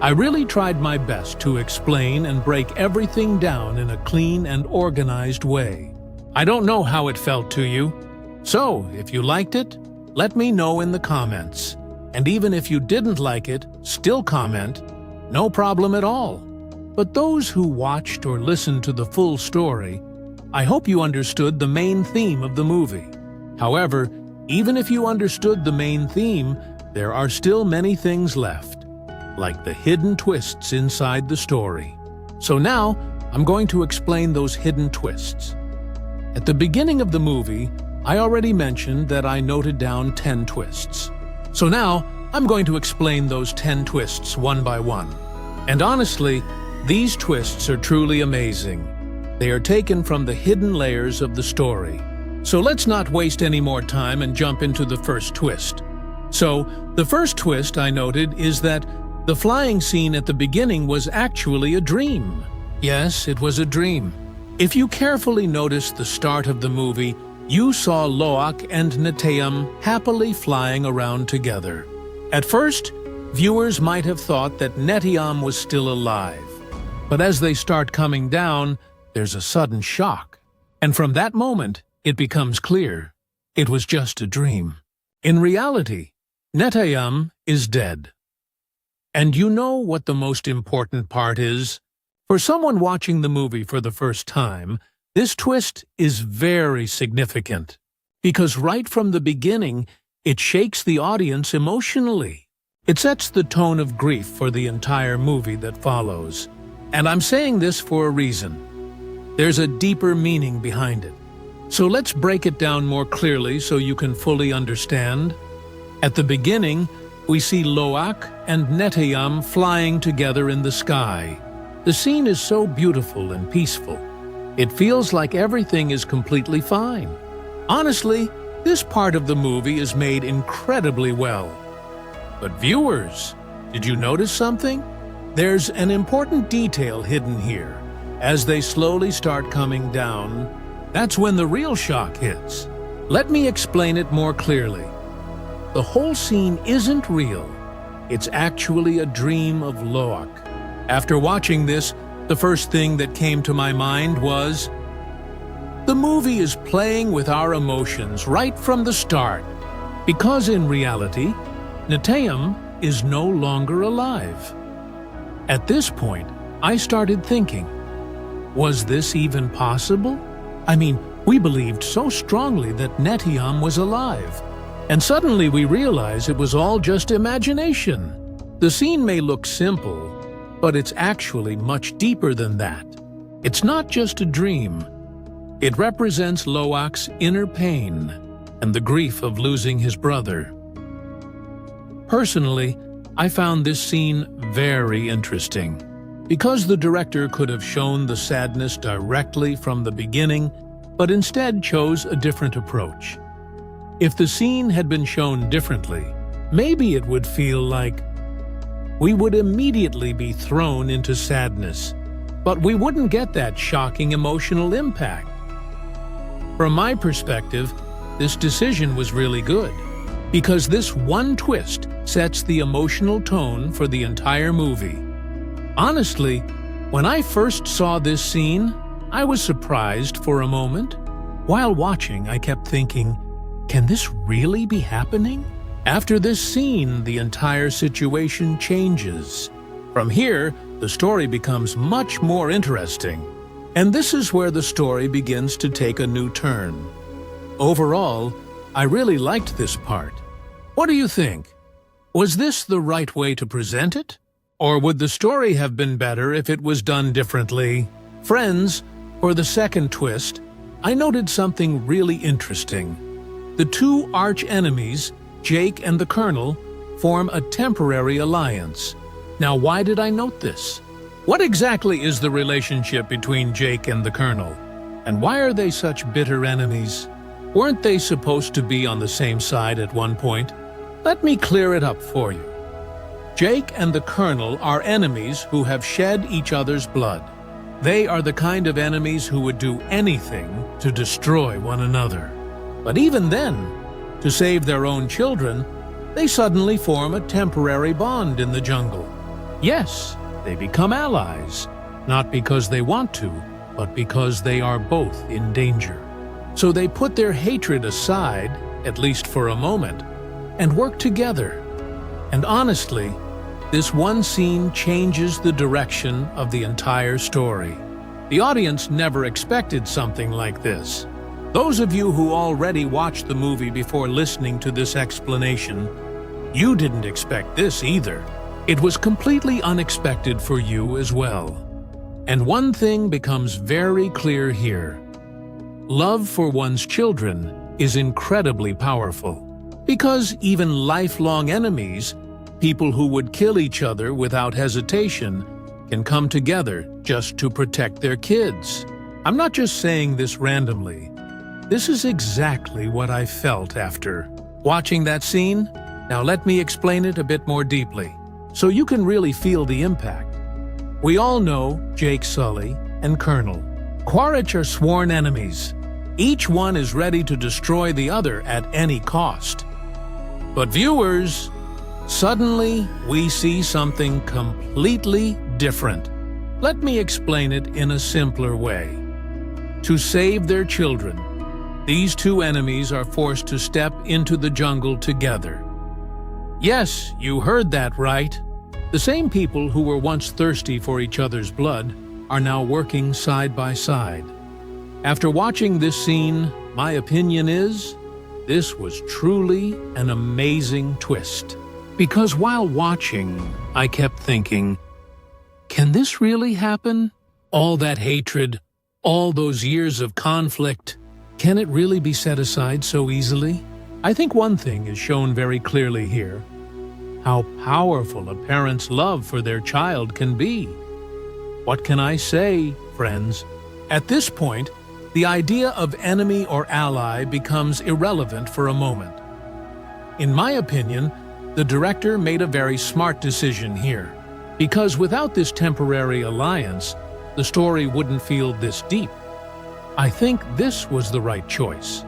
I really tried my best to explain and break everything down in a clean and organized way. I don't know how it felt to you. So, if you liked it, let me know in the comments. And even if you didn't like it, still comment, no problem at all. But those who watched or listened to the full story, I hope you understood the main theme of the movie. However, even if you understood the main theme, there are still many things left, like the hidden twists inside the story. So now, I'm going to explain those hidden twists. At the beginning of the movie, I already mentioned that I noted down 10 twists. So now, I'm going to explain those 10 twists one by one. And honestly, these twists are truly amazing. They are taken from the hidden layers of the story. So let's not waste any more time and jump into the first twist. So, the first twist I noted is that the flying scene at the beginning was actually a dream. Yes, it was a dream. If you carefully noticed the start of the movie, you saw Loak and Neteyam happily flying around together. At first, viewers might have thought that Neteyam was still alive. But as they start coming down, there's a sudden shock. And from that moment, it becomes clear. It was just a dream. In reality, Neteyam is dead. And you know what the most important part is? For someone watching the movie for the first time, this twist is very significant, because right from the beginning, it shakes the audience emotionally. It sets the tone of grief for the entire movie that follows. And I'm saying this for a reason. There's a deeper meaning behind it. So let's break it down more clearly so you can fully understand. At the beginning, we see Loak and Neteyam flying together in the sky. The scene is so beautiful and peaceful. It feels like everything is completely fine. Honestly, this part of the movie is made incredibly well. But viewers, did you notice something? There's an important detail hidden here. As they slowly start coming down, that's when the real shock hits. Let me explain it more clearly. The whole scene isn't real. It's actually a dream of Loak. After watching this, the first thing that came to my mind was, the movie is playing with our emotions right from the start. Because in reality, Neteyam is no longer alive. At this point, I started thinking, was this even possible? I mean, we believed so strongly that Neteyam was alive. And suddenly we realize it was all just imagination. The scene may look simple, but it's actually much deeper than that. It's not just a dream. It represents Loak's inner pain and the grief of losing his brother. Personally, I found this scene very interesting, because the director could have shown the sadness directly from the beginning, but instead chose a different approach. If the scene had been shown differently, maybe it would feel like we would immediately be thrown into sadness, but we wouldn't get that shocking emotional impact. From my perspective, this decision was really good, because this one twist sets the emotional tone for the entire movie. Honestly, when I first saw this scene, I was surprised for a moment. While watching, I kept thinking, can this really be happening? After this scene, the entire situation changes. From here, the story becomes much more interesting. And this is where the story begins to take a new turn. Overall, I really liked this part. What do you think? Was this the right way to present it? Or would the story have been better if it was done differently? Friends, for the second twist, I noted something really interesting. The two arch-enemies, Jake and the Colonel, form a temporary alliance. Now, why did I note this? What exactly is the relationship between Jake and the Colonel? And why are they such bitter enemies? Weren't they supposed to be on the same side at one point? Let me clear it up for you. Jake and the Colonel are enemies who have shed each other's blood. They are the kind of enemies who would do anything to destroy one another. But even then, to save their own children, they suddenly form a temporary bond in the jungle. Yes, they become allies, not because they want to, but because they are both in danger. So they put their hatred aside, at least for a moment, and work together. And honestly, this one scene changes the direction of the entire story. The audience never expected something like this. Those of you who already watched the movie before listening to this explanation, you didn't expect this either. It was completely unexpected for you as well. And one thing becomes very clear here. Love for one's children is incredibly powerful. Because even lifelong enemies, people who would kill each other without hesitation, can come together just to protect their kids. I'm not just saying this randomly. This is exactly what I felt after watching that scene. Now let me explain it a bit more deeply, so you can really feel the impact. We all know Jake Sully and Colonel Quaritch are sworn enemies. Each one is ready to destroy the other at any cost. But viewers, suddenly we see something completely different. Let me explain it in a simpler way. To save their children, these two enemies are forced to step into the jungle together. Yes, you heard that right. The same people who were once thirsty for each other's blood are now working side by side. After watching this scene, my opinion is, this was truly an amazing twist. Because while watching, I kept thinking, can this really happen? All that hatred, all those years of conflict, can it really be set aside so easily? I think one thing is shown very clearly here: how powerful a parent's love for their child can be. What can I say, friends? At this point, the idea of enemy or ally becomes irrelevant for a moment. In my opinion, the director made a very smart decision here, because without this temporary alliance, the story wouldn't feel this deep. I think this was the right choice,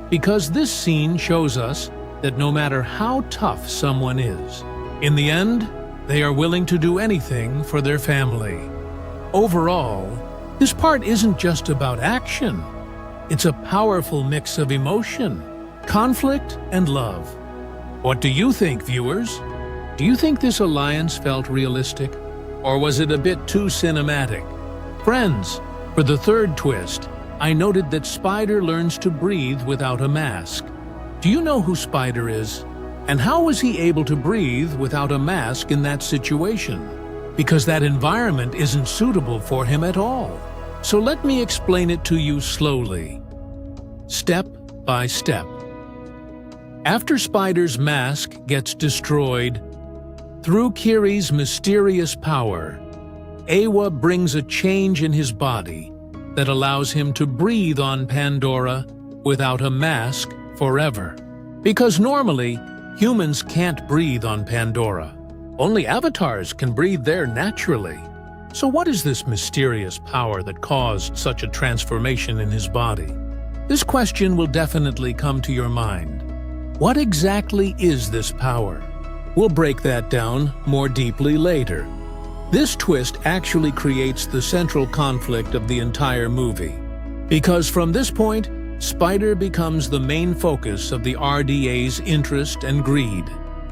because this scene shows us that no matter how tough someone is, in the end, they are willing to do anything for their family. Overall, this part isn't just about action. It's a powerful mix of emotion, conflict, and love. What do you think, viewers? Do you think this alliance felt realistic, or was it a bit too cinematic? Friends, for the third twist, I noted that Spider learns to breathe without a mask. Do you know who Spider is? And how was he able to breathe without a mask in that situation? Because that environment isn't suitable for him at all. So let me explain it to you slowly, step by step. After Spider's mask gets destroyed, through Kiri's mysterious power, Awa brings a change in his body that allows him to breathe on Pandora without a mask forever. Because normally, humans can't breathe on Pandora. Only avatars can breathe there naturally. So what is this mysterious power that caused such a transformation in his body? This question will definitely come to your mind. What exactly is this power? We'll break that down more deeply later. This twist actually creates the central conflict of the entire movie, because from this point, Spider becomes the main focus of the RDA's interest and greed.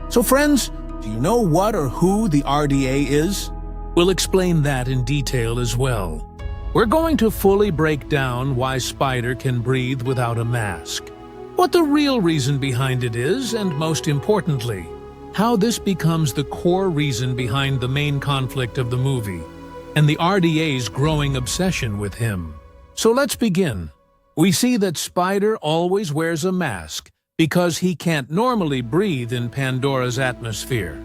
So friends, do you know what or who the RDA is? We'll explain that in detail as well. We're going to fully break down why Spider can breathe without a mask, what the real reason behind it is, and most importantly, how this becomes the core reason behind the main conflict of the movie, and the RDA's growing obsession with him. So let's begin. We see that Spider always wears a mask because he can't normally breathe in Pandora's atmosphere.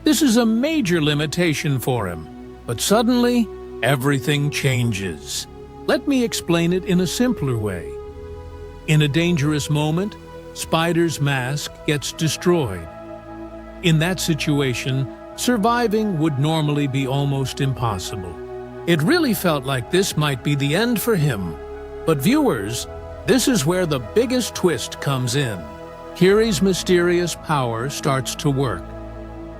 This is a major limitation for him, but suddenly, everything changes. Let me explain it in a simpler way. In a dangerous moment, Spider's mask gets destroyed. In that situation, surviving would normally be almost impossible. It really felt like this might be the end for him. But viewers, this is where the biggest twist comes in. Kiri's mysterious power starts to work.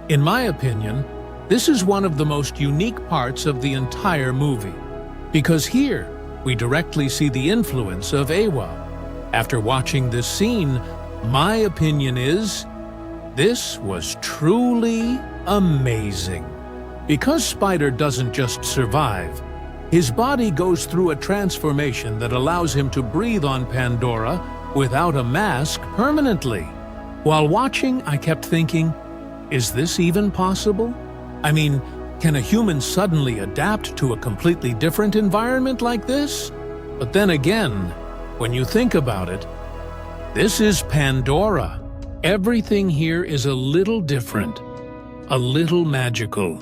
In my opinion, this is one of the most unique parts of the entire movie, because here we directly see the influence of Awa. After watching this scene, my opinion is, This was truly amazing. Because Spider doesn't just survive, his body goes through a transformation that allows him to breathe on Pandora without a mask permanently. While watching, I kept thinking, is this even possible? I mean, can a human suddenly adapt to a completely different environment like this? But then again, when you think about it, this is Pandora. Everything here is a little different, a little magical.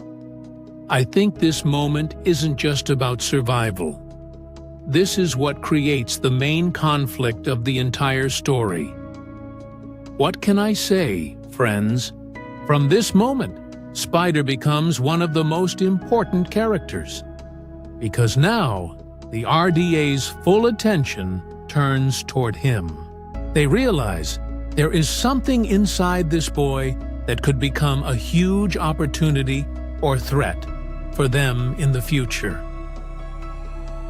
I think this moment isn't just about survival. This is what creates the main conflict of the entire story. What can I say, friends? From this moment, Spider becomes one of the most important characters. Because now, the RDA's full attention turns toward him. They realize there is something inside this boy that could become a huge opportunity or threat for them in the future.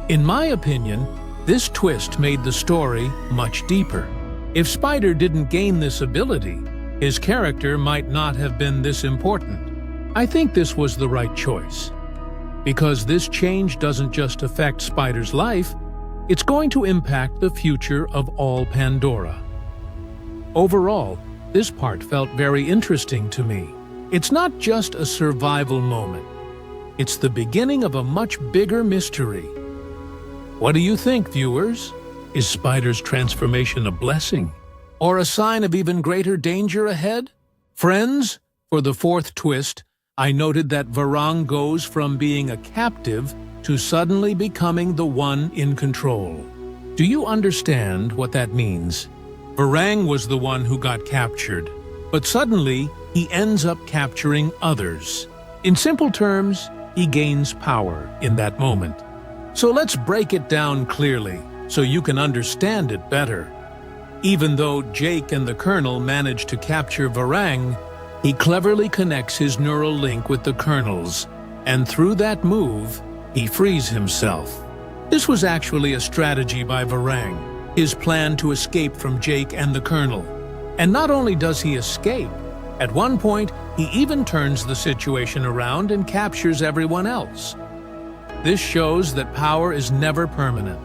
In my opinion, this twist made the story much deeper. If Spider didn't gain this ability, his character might not have been this important. I think this was the right choice. Because this change doesn't just affect Spider's life, it's going to impact the future of all Pandora. Overall, this part felt very interesting to me. It's not just a survival moment. It's the beginning of a much bigger mystery. What do you think, viewers? Is Spider's transformation a blessing? Or a sign of even greater danger ahead? Friends, for the fourth twist, I noted that Varang goes from being a captive to suddenly becoming the one in control. Do you understand what that means? Varang was the one who got captured, but suddenly he ends up capturing others. In simple terms, he gains power in that moment. So let's break it down clearly so you can understand it better. Even though Jake and the Colonel manage to capture Varang, he cleverly connects his neural link with the Colonel's, and through that move, he frees himself. This was actually a strategy by Varang, his plan to escape from Jake and the Colonel. And not only does he escape, at one point, he even turns the situation around and captures everyone else. This shows that power is never permanent.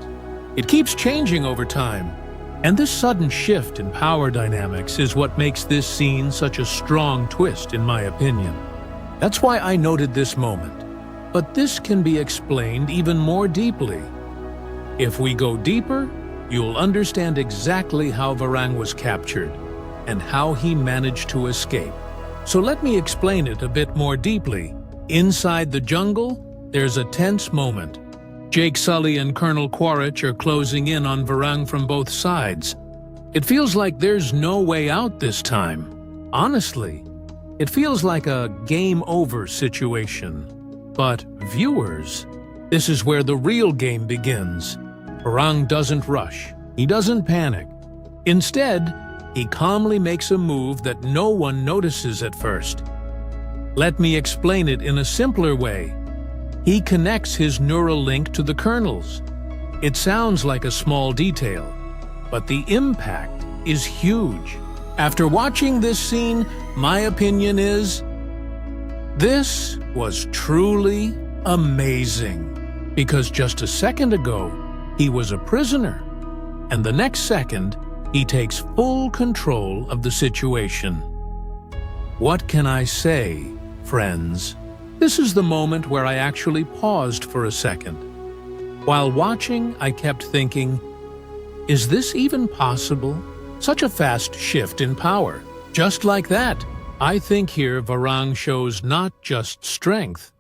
It keeps changing over time. And this sudden shift in power dynamics is what makes this scene such a strong twist, in my opinion. That's why I noted this moment. But this can be explained even more deeply. If we go deeper, you'll understand exactly how Varang was captured and how he managed to escape. So let me explain it a bit more deeply. Inside the jungle, there's a tense moment. Jake Sully and Colonel Quaritch are closing in on Varang from both sides. It feels like there's no way out this time. Honestly, it feels like a game-over situation. But viewers, this is where the real game begins. Varang doesn't rush. He doesn't panic. Instead, he calmly makes a move that no one notices at first. Let me explain it in a simpler way. He connects his neural link to the Colonel's. It sounds like a small detail, but the impact is huge. After watching this scene, my opinion is, this was truly amazing. Because just a second ago, he was a prisoner, and the next second, he takes full control of the situation. What can I say, friends? This is the moment where I actually paused for a second. While watching, I kept thinking, is this even possible? Such a fast shift in power. Just like that, I think here Varang shows not just strength,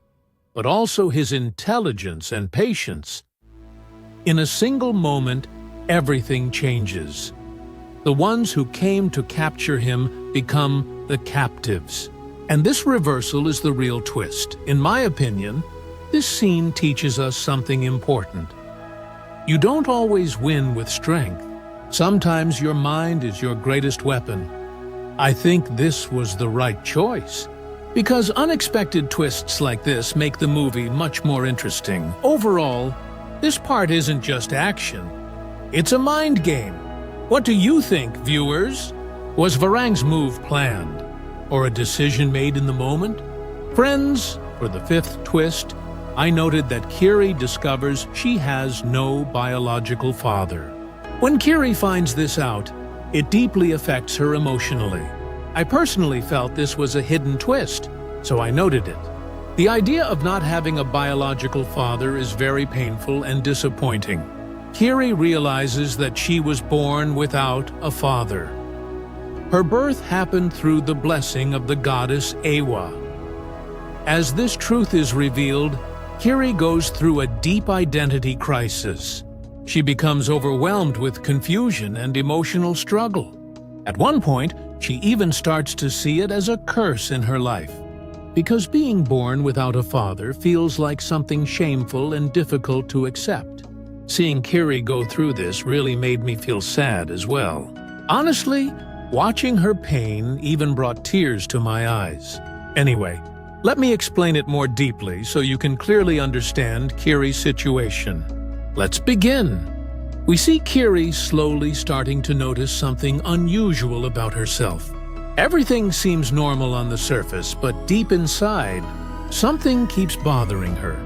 but also his intelligence and patience. In a single moment, everything changes. The ones who came to capture him become the captives. And this reversal is the real twist. In my opinion, this scene teaches us something important. You don't always win with strength. Sometimes your mind is your greatest weapon. I think this was the right choice, because unexpected twists like this make the movie much more interesting. Overall, this part isn't just action. It's a mind game. What do you think, viewers? Was Varang's move planned? or a decision made in the moment? Friends, for the fifth twist, I noted that Kiri discovers she has no biological father. When Kiri finds this out, it deeply affects her emotionally. I personally felt this was a hidden twist, so I noted it. The idea of not having a biological father is very painful and disappointing. Kiri realizes that she was born without a father. Her birth happened through the blessing of the goddess Ewa. As this truth is revealed, Kiri goes through a deep identity crisis. She becomes overwhelmed with confusion and emotional struggle. At one point, she even starts to see it as a curse in her life, because being born without a father feels like something shameful and difficult to accept. Seeing Kiri go through this really made me feel sad as well. Honestly, watching her pain even brought tears to my eyes. Anyway, let me explain it more deeply so you can clearly understand Kiri's situation. Let's begin. We see Kiri slowly starting to notice something unusual about herself. Everything seems normal on the surface, but deep inside, something keeps bothering her.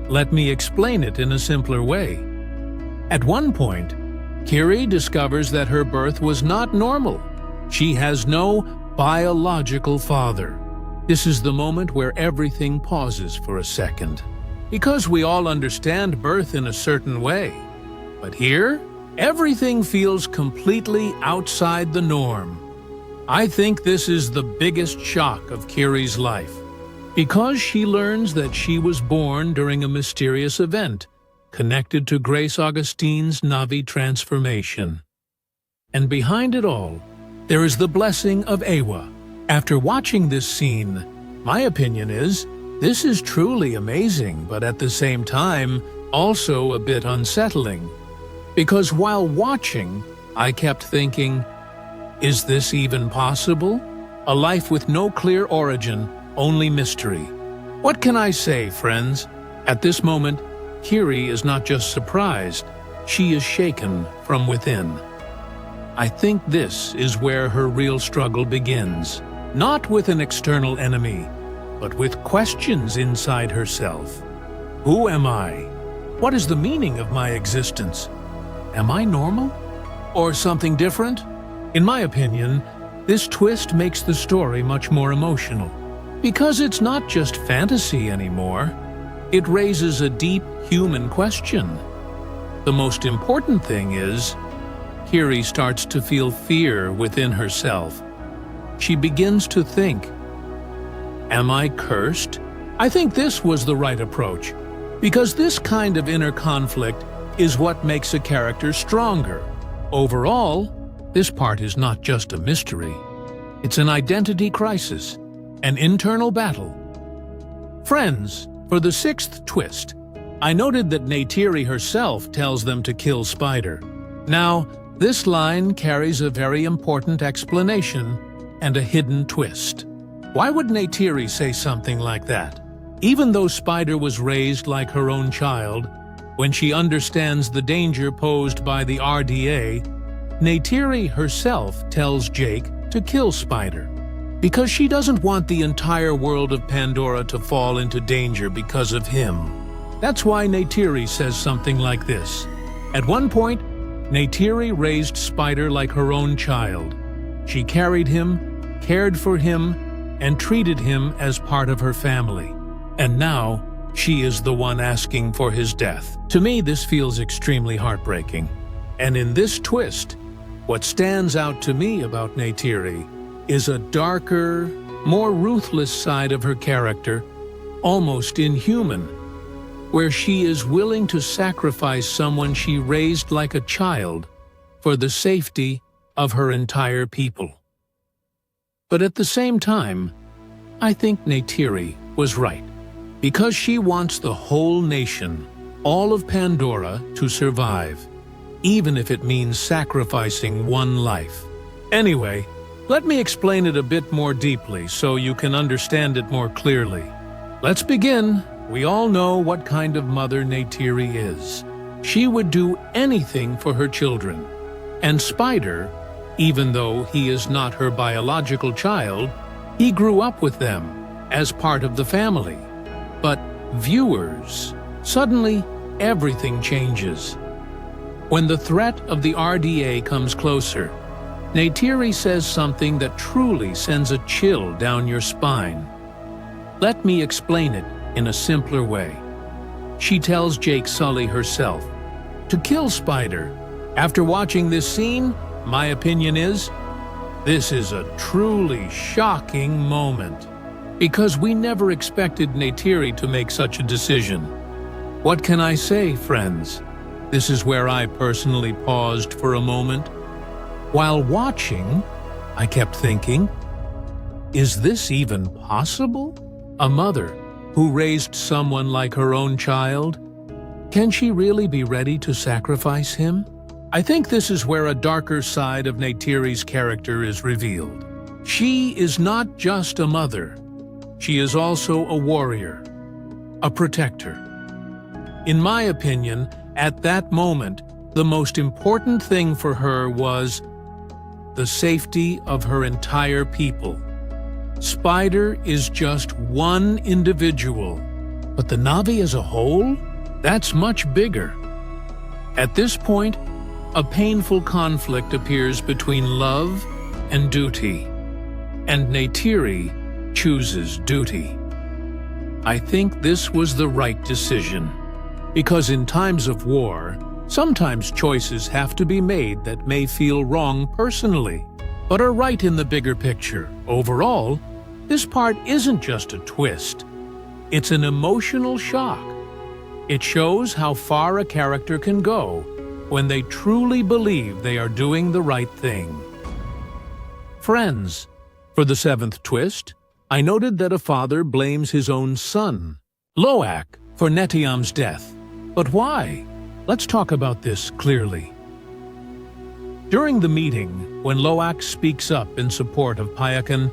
Let me explain it in a simpler way. At one point, Kiri discovers that her birth was not normal. She has no biological father. This is the moment where everything pauses for a second. Because we all understand birth in a certain way. But here, everything feels completely outside the norm. I think this is the biggest shock of Kiri's life, because she learns that she was born during a mysterious event connected to Grace Augustine's Navi transformation. And behind it all, there is the blessing of Ewa. After watching this scene, my opinion is, this is truly amazing, but at the same time, also a bit unsettling. Because while watching, I kept thinking, is this even possible? A life with no clear origin, only mystery. What can I say, friends? At this moment, Kiri is not just surprised, she is shaken from within. I think this is where her real struggle begins. Not with an external enemy, but with questions inside herself. Who am I? What is the meaning of my existence? Am I normal? Or something different? In my opinion, this twist makes the story much more emotional. Because it's not just fantasy anymore, it raises a deep human question. The most important thing is, Kiri starts to feel fear within herself. She begins to think, am I cursed? I think this was the right approach, because this kind of inner conflict is what makes a character stronger. Overall, this part is not just a mystery. It's an identity crisis, an internal battle. Friends, for the sixth twist, I noted that Neytiri herself tells them to kill Spider. Now, this line carries a very important explanation and a hidden twist. Why would Neytiri say something like that? Even though Spider was raised like her own child, when she understands the danger posed by the RDA, Neytiri herself tells Jake to kill Spider, because she doesn't want the entire world of Pandora to fall into danger because of him. That's why Neytiri says something like this. At one point, Neytiri raised Spider like her own child. She carried him, cared for him, and treated him as part of her family. And now, she is the one asking for his death. To me, this feels extremely heartbreaking. And in this twist, what stands out to me about Neytiri is a darker, more ruthless side of her character, almost inhuman, where she is willing to sacrifice someone she raised like a child for the safety of her entire people. But at the same time, I think Neytiri was right, because she wants the whole nation, all of Pandora, to survive, even if it means sacrificing one life. Anyway, let me explain it a bit more deeply so you can understand it more clearly. Let's begin. We all know what kind of mother Neytiri is. She would do anything for her children. And Spider, even though he is not her biological child, He grew up with them as part of the family. But viewers, suddenly everything changes. When the threat of the RDA comes closer, Neytiri says something that truly sends a chill down your spine. Let me explain it in a simpler way. She tells Jake Sully herself to kill Spider. After watching this scene, my opinion is, this is a truly shocking moment, because we never expected Neytiri to make such a decision. What can I say, friends? This is where I personally paused for a moment. While watching, I kept thinking, is this even possible? A mother who raised someone like her own child, can she really be ready to sacrifice him? I think this is where a darker side of Neytiri's character is revealed. She is not just a mother. She is also a warrior, a protector. In my opinion, at that moment, the most important thing for her was the safety of her entire people. Spider is just one individual, but the Na'vi as a whole? That's much bigger. At this point, a painful conflict appears between love and duty, and Neytiri chooses duty. I think this was the right decision, because in times of war, sometimes choices have to be made that may feel wrong personally, but are right in the bigger picture. Overall, this part isn't just a twist. It's an emotional shock. It shows how far a character can go when they truly believe they are doing the right thing. Friends, for the seventh twist, I noted that a father blames his own son, Loak, for Neteyam's death. But why? Let's talk about this clearly. During the meeting, when Loak speaks up in support of Payakan,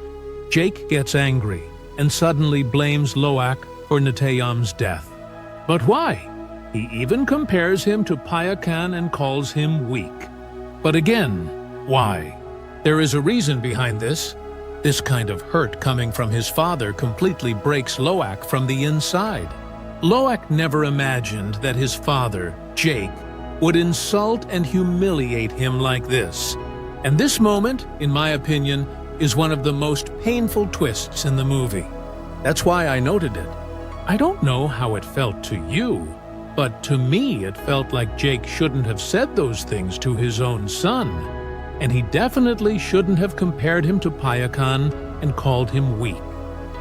Jake gets angry and suddenly blames Loak for Neteyam's death. But why? He even compares him to Payakan and calls him weak. But again, why? There is a reason behind this. This kind of hurt coming from his father completely breaks Loak from the inside. Loak never imagined that his father, Jake, would insult and humiliate him like this. And this moment, in my opinion, is one of the most painful twists in the movie. That's why I noted it. I don't know how it felt to you, but to me it felt like Jake shouldn't have said those things to his own son. And he definitely shouldn't have compared him to Payakan and called him weak.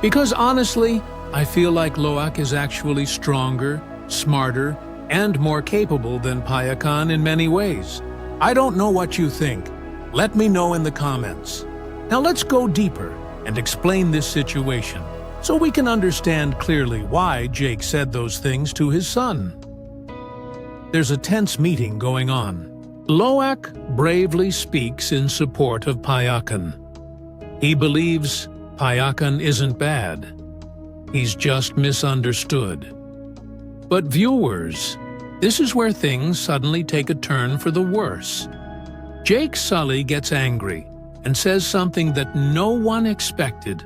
Because honestly, I feel like Loak is actually stronger, smarter, and more capable than Payakan in many ways. I don't know what you think. Let me know in the comments. Now let's go deeper and explain this situation, so we can understand clearly why Jake said those things to his son. There's a tense meeting going on. Loak bravely speaks in support of Payakan. He believes Payakan isn't bad. He's just misunderstood. But viewers, this is where things suddenly take a turn for the worse. Jake Sully gets angry and says something that no one expected.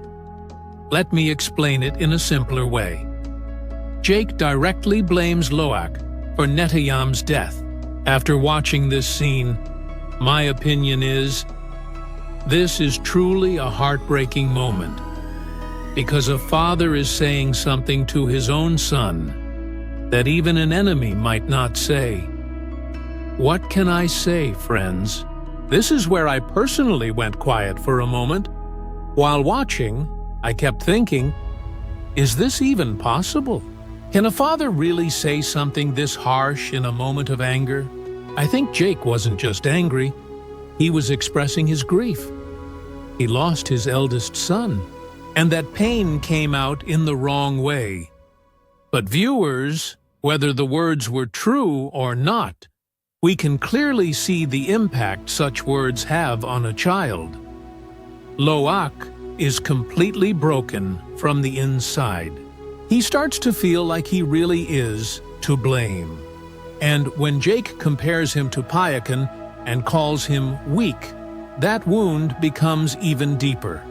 Let me explain it in a simpler way. Jake directly blames Loak for Neteyam's death. After watching this scene, my opinion is, this is truly a heartbreaking moment, because a father is saying something to his own son that even an enemy might not say. What can I say, friends? This is where I personally went quiet for a moment. While watching, I kept thinking, is this even possible? Can a father really say something this harsh in a moment of anger? I think Jake wasn't just angry, he was expressing his grief. He lost his eldest son, and that pain came out in the wrong way. But viewers, whether the words were true or not, we can clearly see the impact such words have on a child. Loak is completely broken from the inside. He starts to feel like he really is to blame. And when Jake compares him to Payakan and calls him weak, that wound becomes even deeper.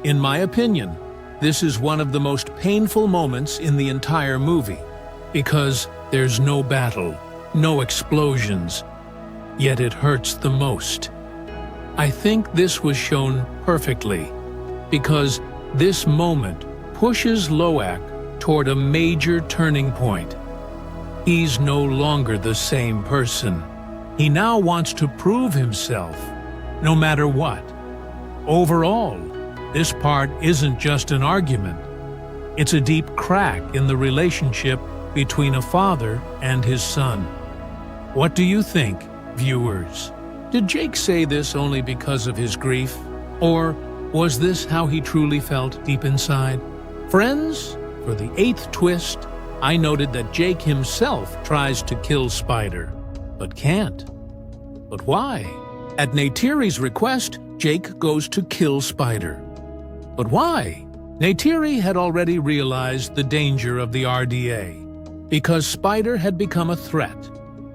In my opinion, this is one of the most painful moments in the entire movie, because there's no battle, no explosions, yet it hurts the most. I think this was shown perfectly, because this moment pushes Loak toward a major turning point. He's no longer the same person. He now wants to prove himself, no matter what. Overall, this part isn't just an argument. It's a deep crack in the relationship between a father and his son. What do you think, viewers? Did Jake say this only because of his grief? Or was this how he truly felt deep inside? Friends, for the 8th twist, I noted that Jake himself tries to kill Spider, but can't. But why? At Neytiri's request, Jake goes to kill Spider. But why? Neytiri had already realized the danger of the RDA, because Spider had become a threat,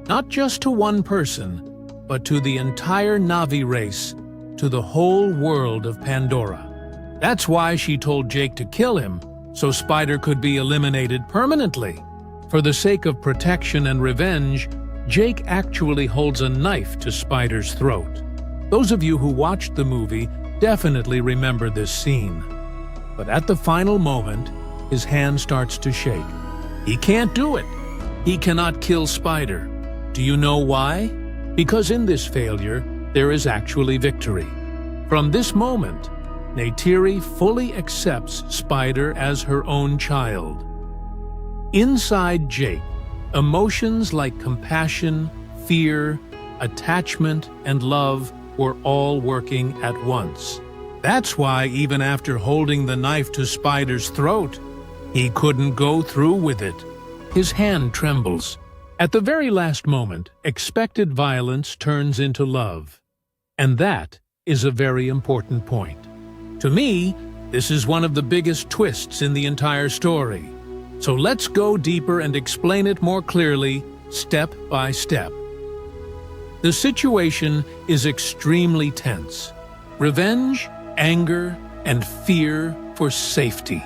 not just to one person, but to the entire Na'vi race, to the whole world of Pandora. That's why she told Jake to kill him, so Spider could be eliminated permanently. For the sake of protection and revenge, Jake actually holds a knife to Spider's throat. Those of you who watched the movie definitely remember this scene. But at the final moment, his hand starts to shake. He can't do it. He cannot kill Spider. Do you know why? Because in this failure, there is actually victory. From this moment, Neytiri fully accepts Spider as her own child. Inside Jake, emotions like compassion, fear, attachment, and love were all working at once. That's why even after holding the knife to Spider's throat, he couldn't go through with it. His hand trembles. At the very last moment, expected violence turns into love. And that is a very important point. To me, this is one of the biggest twists in the entire story. So let's go deeper and explain it more clearly, step by step. The situation is extremely tense. Revenge, anger, and fear for safety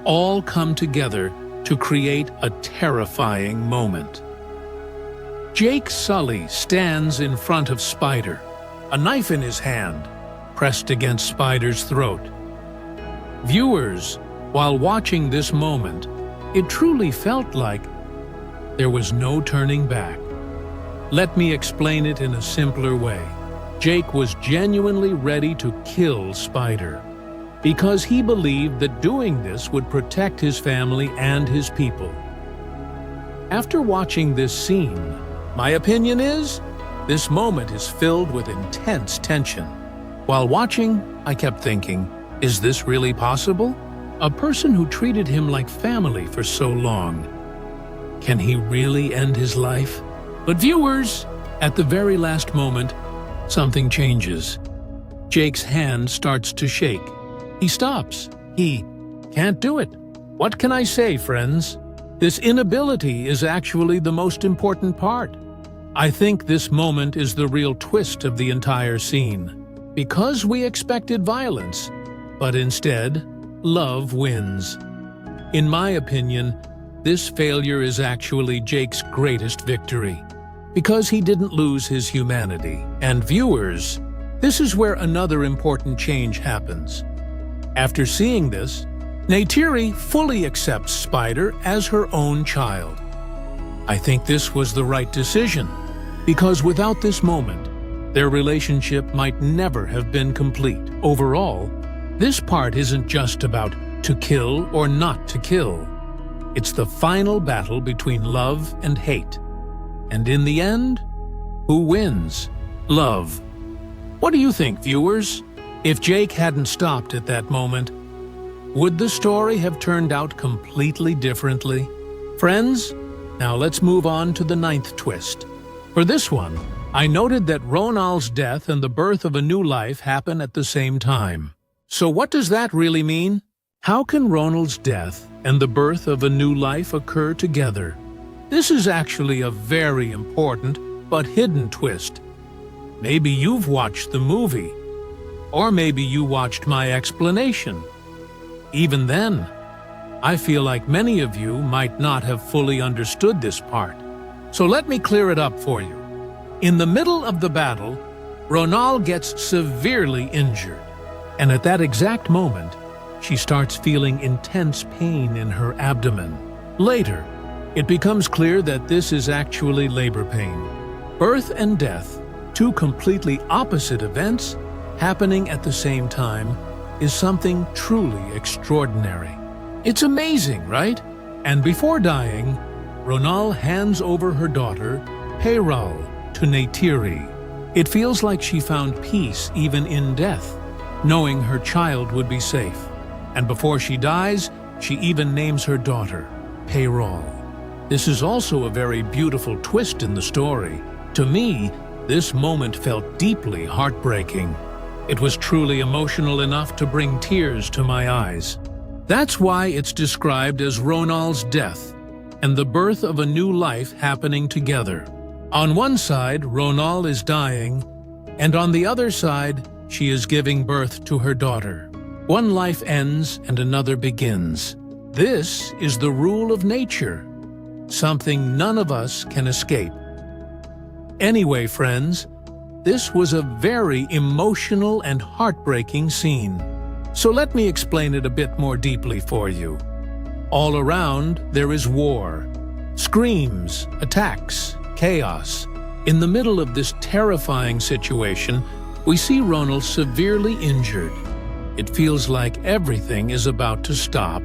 all come together to create a terrifying moment. Jake Sully stands in front of Spider, a knife in his hand, pressed against Spider's throat. Viewers, while watching this moment, it truly felt like there was no turning back. Let me explain it in a simpler way. Jake was genuinely ready to kill Spider, because he believed that doing this would protect his family and his people. After watching this scene, my opinion is, this moment is filled with intense tension. While watching, I kept thinking, is this really possible? A person who treated him like family for so long. Can he really end his life? But viewers, at the very last moment, something changes. Jake's hand starts to shake. He stops. He can't do it. What can I say, friends? This inability is actually the most important part. I think this moment is the real twist of the entire scene. Because we expected violence, but instead, love wins. In my opinion, this failure is actually Jake's greatest victory, because he didn't lose his humanity. And viewers, this is where another important change happens. After seeing this, Neytiri fully accepts Spider as her own child. I think this was the right decision, because without this moment, their relationship might never have been complete. Overall, this part isn't just about to kill or not to kill. It's the final battle between love and hate. And in the end, who wins? Love. What do you think, viewers? If Jake hadn't stopped at that moment, would the story have turned out completely differently? Friends, now let's move on to the 9th twist. For this one, I noted that Ronald's death and the birth of a new life happen at the same time. So what does that really mean? How can Ronald's death and the birth of a new life occur together? This is actually a very important but hidden twist. Maybe you've watched the movie, Or maybe you watched my explanation. Even then, I feel like many of you might not have fully understood this part. So let me clear it up for you. In the middle of the battle, Ronal gets severely injured, and at that exact moment, she starts feeling intense pain in her abdomen. Later, it becomes clear that this is actually labor pain. Birth and death, two completely opposite events happening at the same time, is something truly extraordinary. It's amazing, right? And before dying, Ronal hands over her daughter, Peyral, to Neytiri. It feels like she found peace even in death, knowing her child would be safe. And before she dies, she even names her daughter, Peyral. This is also a very beautiful twist in the story. To me, this moment felt deeply heartbreaking. It was truly emotional enough to bring tears to my eyes. That's why it's described as Ronal's death and the birth of a new life happening together. On one side, Ronal is dying, and on the other side, she is giving birth to her daughter. One life ends and another begins. This is the rule of nature, something none of us can escape. Anyway, friends, this was a very emotional and heartbreaking scene. So let me explain it a bit more deeply for you. All around, there is war, screams, attacks, chaos. In the middle of this terrifying situation, we see Ronal severely injured. It feels like everything is about to stop,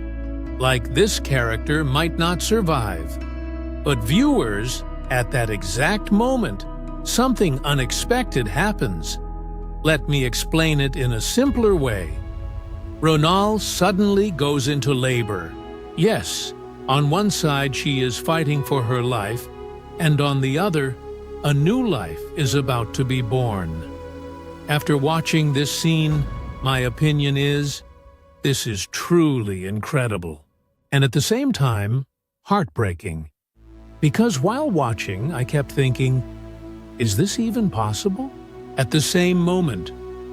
like this character might not survive. But viewers, at that exact moment, something unexpected happens. Let me explain it in a simpler way. Ronal suddenly goes into labor. Yes, on one side she is fighting for her life, and on the other, a new life is about to be born. After watching this scene, my opinion is, this is truly incredible, and at the same time, heartbreaking. Because while watching, I kept thinking, is this even possible? At the same moment,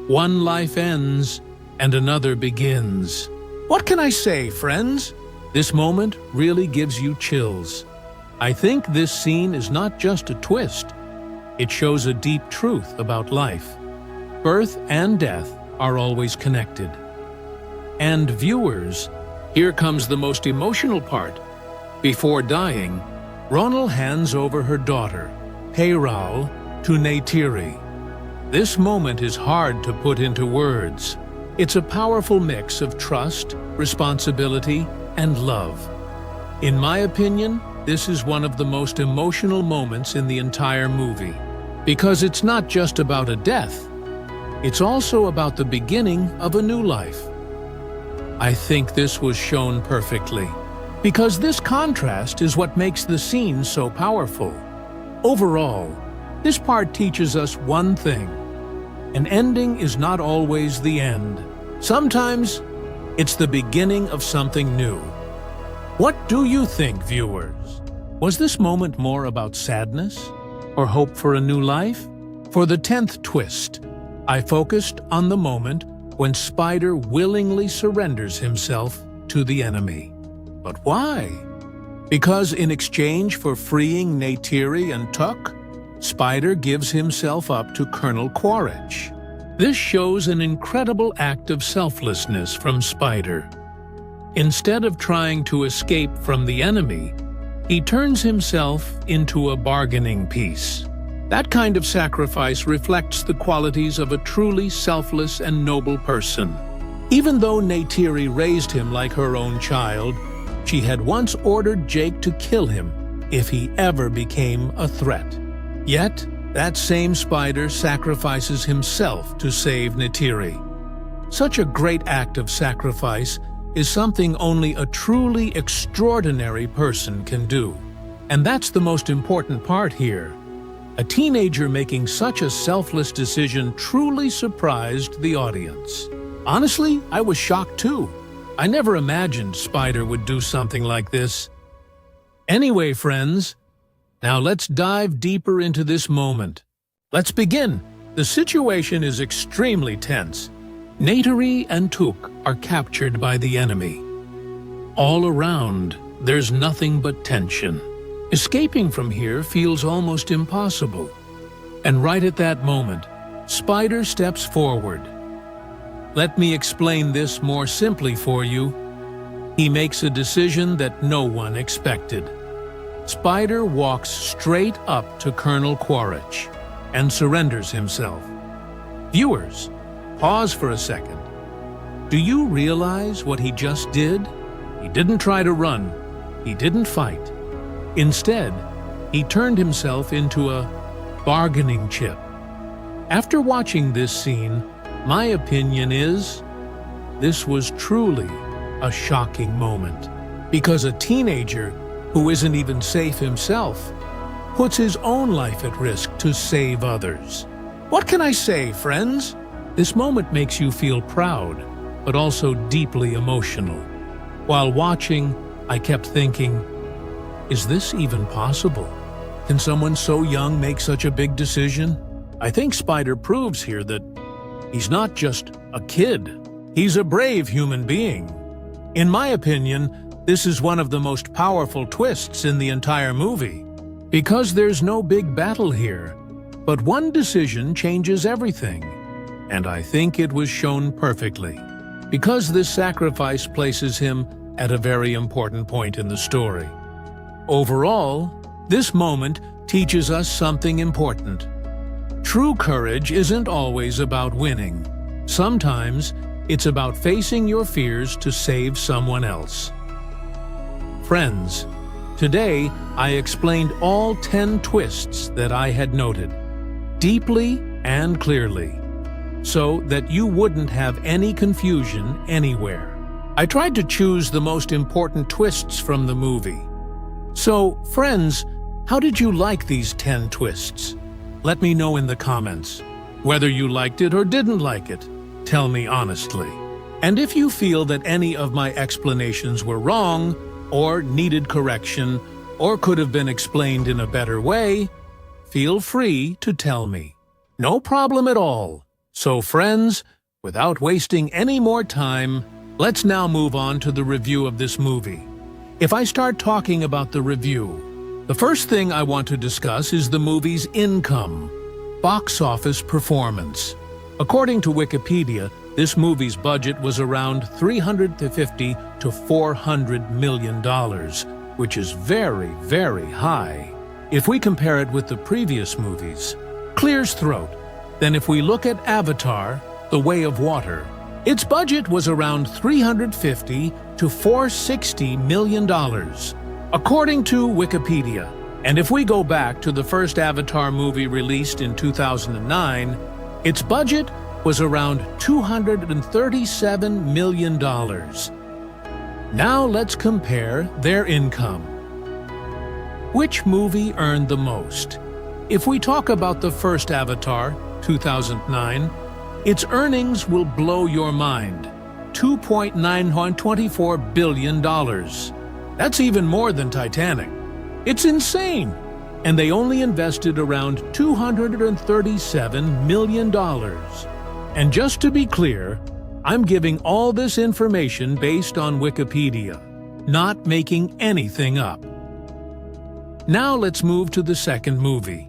one life ends and another begins. What can I say, friends? This moment really gives you chills. I think this scene is not just a twist. It shows a deep truth about life. Birth and death are always connected. And viewers, here comes the most emotional part. Before dying, Ronal hands over her daughter, Peyral, to Neytiri. This moment is hard to put into words. It's a powerful mix of trust, responsibility, and love. In my opinion, this is one of the most emotional moments in the entire movie. Because it's not just about a death, it's also about the beginning of a new life. I think this was shown perfectly. Because this contrast is what makes the scene so powerful. Overall, this part teaches us one thing. An ending is not always the end. Sometimes, it's the beginning of something new. What do you think, viewers? Was this moment more about sadness or hope for a new life? For the 10th twist, I focused on the moment when Spider willingly surrenders himself to the enemy. But why? Because in exchange for freeing Neytiri and Tuck, Spider gives himself up to Colonel Quaritch. This shows an incredible act of selflessness from Spider. Instead of trying to escape from the enemy, he turns himself into a bargaining piece. That kind of sacrifice reflects the qualities of a truly selfless and noble person. Even though Neytiri raised him like her own child, she had once ordered Jake to kill him if he ever became a threat. Yet, that same Spider sacrifices himself to save Neytiri. Such a great act of sacrifice is something only a truly extraordinary person can do. And that's the most important part here. A teenager making such a selfless decision truly surprised the audience. Honestly, I was shocked too. I never imagined Spider would do something like this. Anyway, friends, now let's dive deeper into this moment. Let's begin. The situation is extremely tense. Nateri and Took are captured by the enemy. All around, there's nothing but tension. Escaping from here feels almost impossible. And right at that moment, Spider steps forward. Let me explain this more simply for you. He makes a decision that no one expected. Spider walks straight up to Colonel Quaritch and surrenders himself. Viewers, pause for a second. Do you realize what he just did? He didn't try to run. He didn't fight. Instead, he turned himself into a bargaining chip. After watching this scene, my opinion is this was truly a shocking moment, because a teenager who isn't even safe himself puts his own life at risk to save others. What can I say, friends? This moment makes you feel proud, but also deeply emotional. While watching, I kept thinking, is this even possible? Can someone so young make such a big decision? I think Spider proves here that he's not just a kid. He's a brave human being. In my opinion, this is one of the most powerful twists in the entire movie. Because there's no big battle here, but one decision changes everything. And I think it was shown perfectly. Because this sacrifice places him at a very important point in the story. Overall, this moment teaches us something important. True courage isn't always about winning. Sometimes it's about facing your fears to save someone else. Friends, today I explained all 10 twists that I had noted, deeply and clearly, so that you wouldn't have any confusion anywhere. I tried to choose the most important twists from the movie. So, friends, how did you like these 10 twists? Let me know in the comments. Whether you liked it or didn't like it, tell me honestly. And if you feel that any of my explanations were wrong, or needed correction, or could have been explained in a better way, feel free to tell me. No problem at all. So friends, without wasting any more time, let's now move on to the review of this movie. If I start talking about the review, the first thing I want to discuss is the movie's income, box office performance. According to Wikipedia, this movie's budget was around $350 to $400 million, which is very, very high. If we compare it with the previous movies, clears throat. Then if we look at Avatar, The Way of Water, its budget was around $350 to $460 million, according to Wikipedia. And if we go back to the first Avatar movie released in 2009, its budget was around $237 million. Now let's compare their income. Which movie earned the most? If we talk about the first Avatar, 2009, its earnings will blow your mind. $2.924 billion. That's even more than Titanic. It's insane! And they only invested around $237 million. And just to be clear, I'm giving all this information based on Wikipedia, not making anything up. Now let's move to the second movie.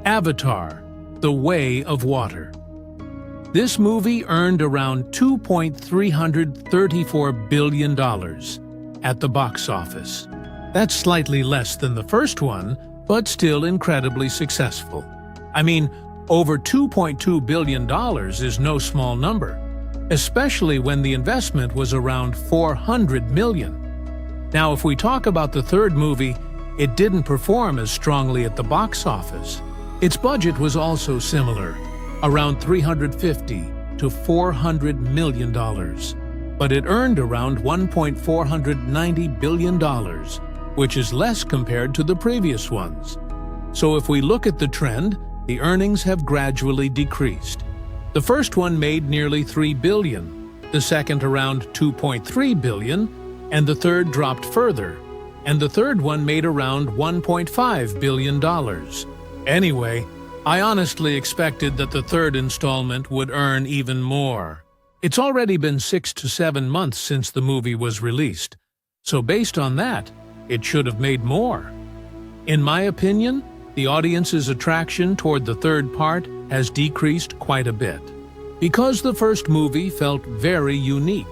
Avatar, The Way of Water. This movie earned around $2.334 billion at the box office. That's slightly less than the first one, but still incredibly successful. I mean, over $2.2 billion is no small number, especially when the investment was around $400 million. Now, if we talk about the third movie, it didn't perform as strongly at the box office. Its budget was also similar, around $350 to $400 million, but it earned around $1.490 billion, which is less compared to the previous ones. So if we look at the trend, the earnings have gradually decreased. The first one made nearly $3 billion, the second around $2.3 billion, and the third dropped further, and the third one made around $1.5 billion. Anyway, I honestly expected that the third installment would earn even more. It's already been 6 to 7 months since the movie was released, so based on that, it should have made more. In my opinion, the audience's attraction toward the third part has decreased quite a bit, because the first movie felt very unique,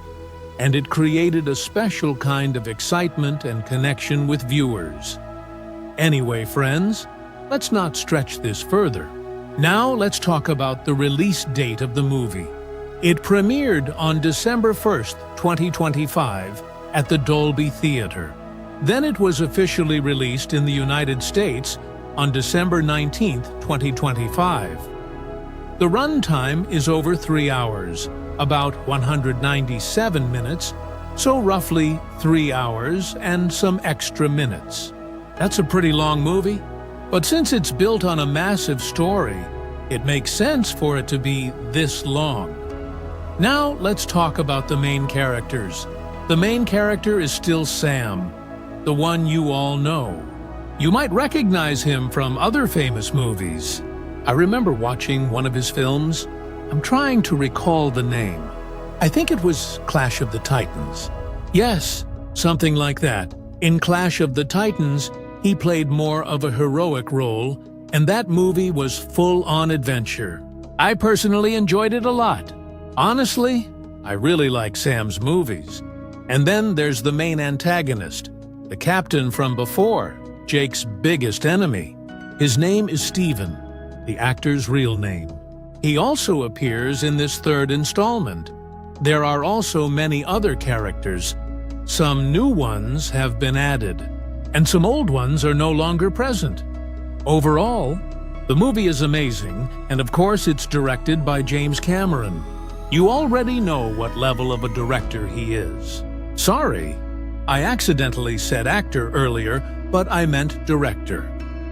and it created a special kind of excitement and connection with viewers. Anyway, friends, let's not stretch this further. Now let's talk about the release date of the movie. It premiered on December 1st, 2025, at the Dolby Theatre. Then it was officially released in the United States on December 19th, 2025. The runtime is over 3 hours, about 197 minutes, so roughly 3 hours and some extra minutes. That's a pretty long movie, but since it's built on a massive story, it makes sense for it to be this long. Now let's talk about the main characters. The main character is still Sam, the one you all know. You might recognize him from other famous movies. I remember watching one of his films. I'm trying to recall the name. I think it was Clash of the Titans. Yes, something like that. In Clash of the Titans, he played more of a heroic role, and that movie was full-on adventure. I personally enjoyed it a lot. Honestly, I really like Sam's movies. And then there's the main antagonist, the captain from before, Jake's biggest enemy. His name is Steven, the actor's real name. He also appears in this third installment. There are also many other characters. Some new ones have been added, and some old ones are no longer present. Overall, the movie is amazing, and of course it's directed by James Cameron. You already know what level of a director he is. Sorry, I accidentally said actor earlier, but I meant director.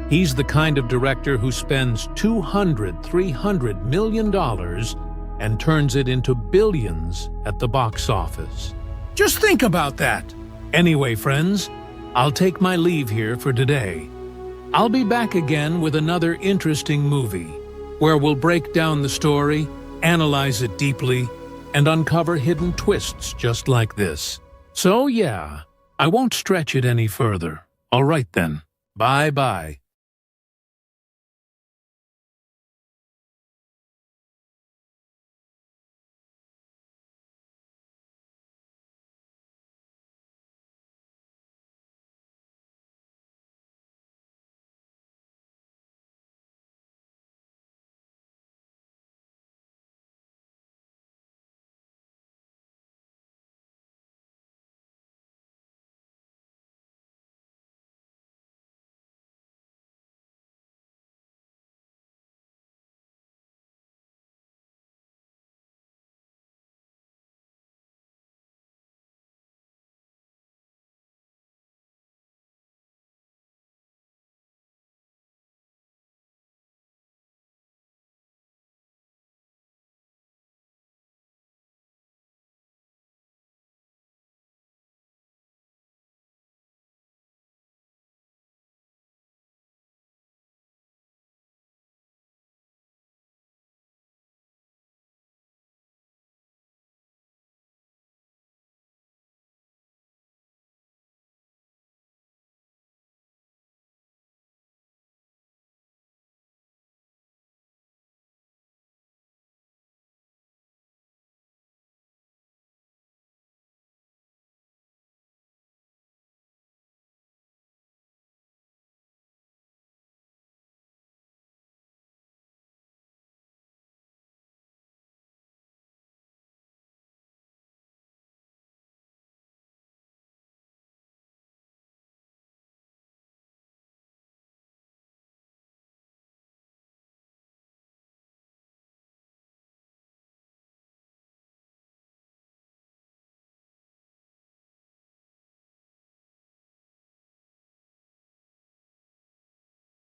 He's the kind of director who spends $200–300 million and turns it into billions at the box office. Just think about that! Anyway, friends, I'll take my leave here for today. I'll be back again with another interesting movie, where we'll break down the story, analyze it deeply, and uncover hidden twists just like this. So yeah, I won't stretch it any further. All right then, bye-bye.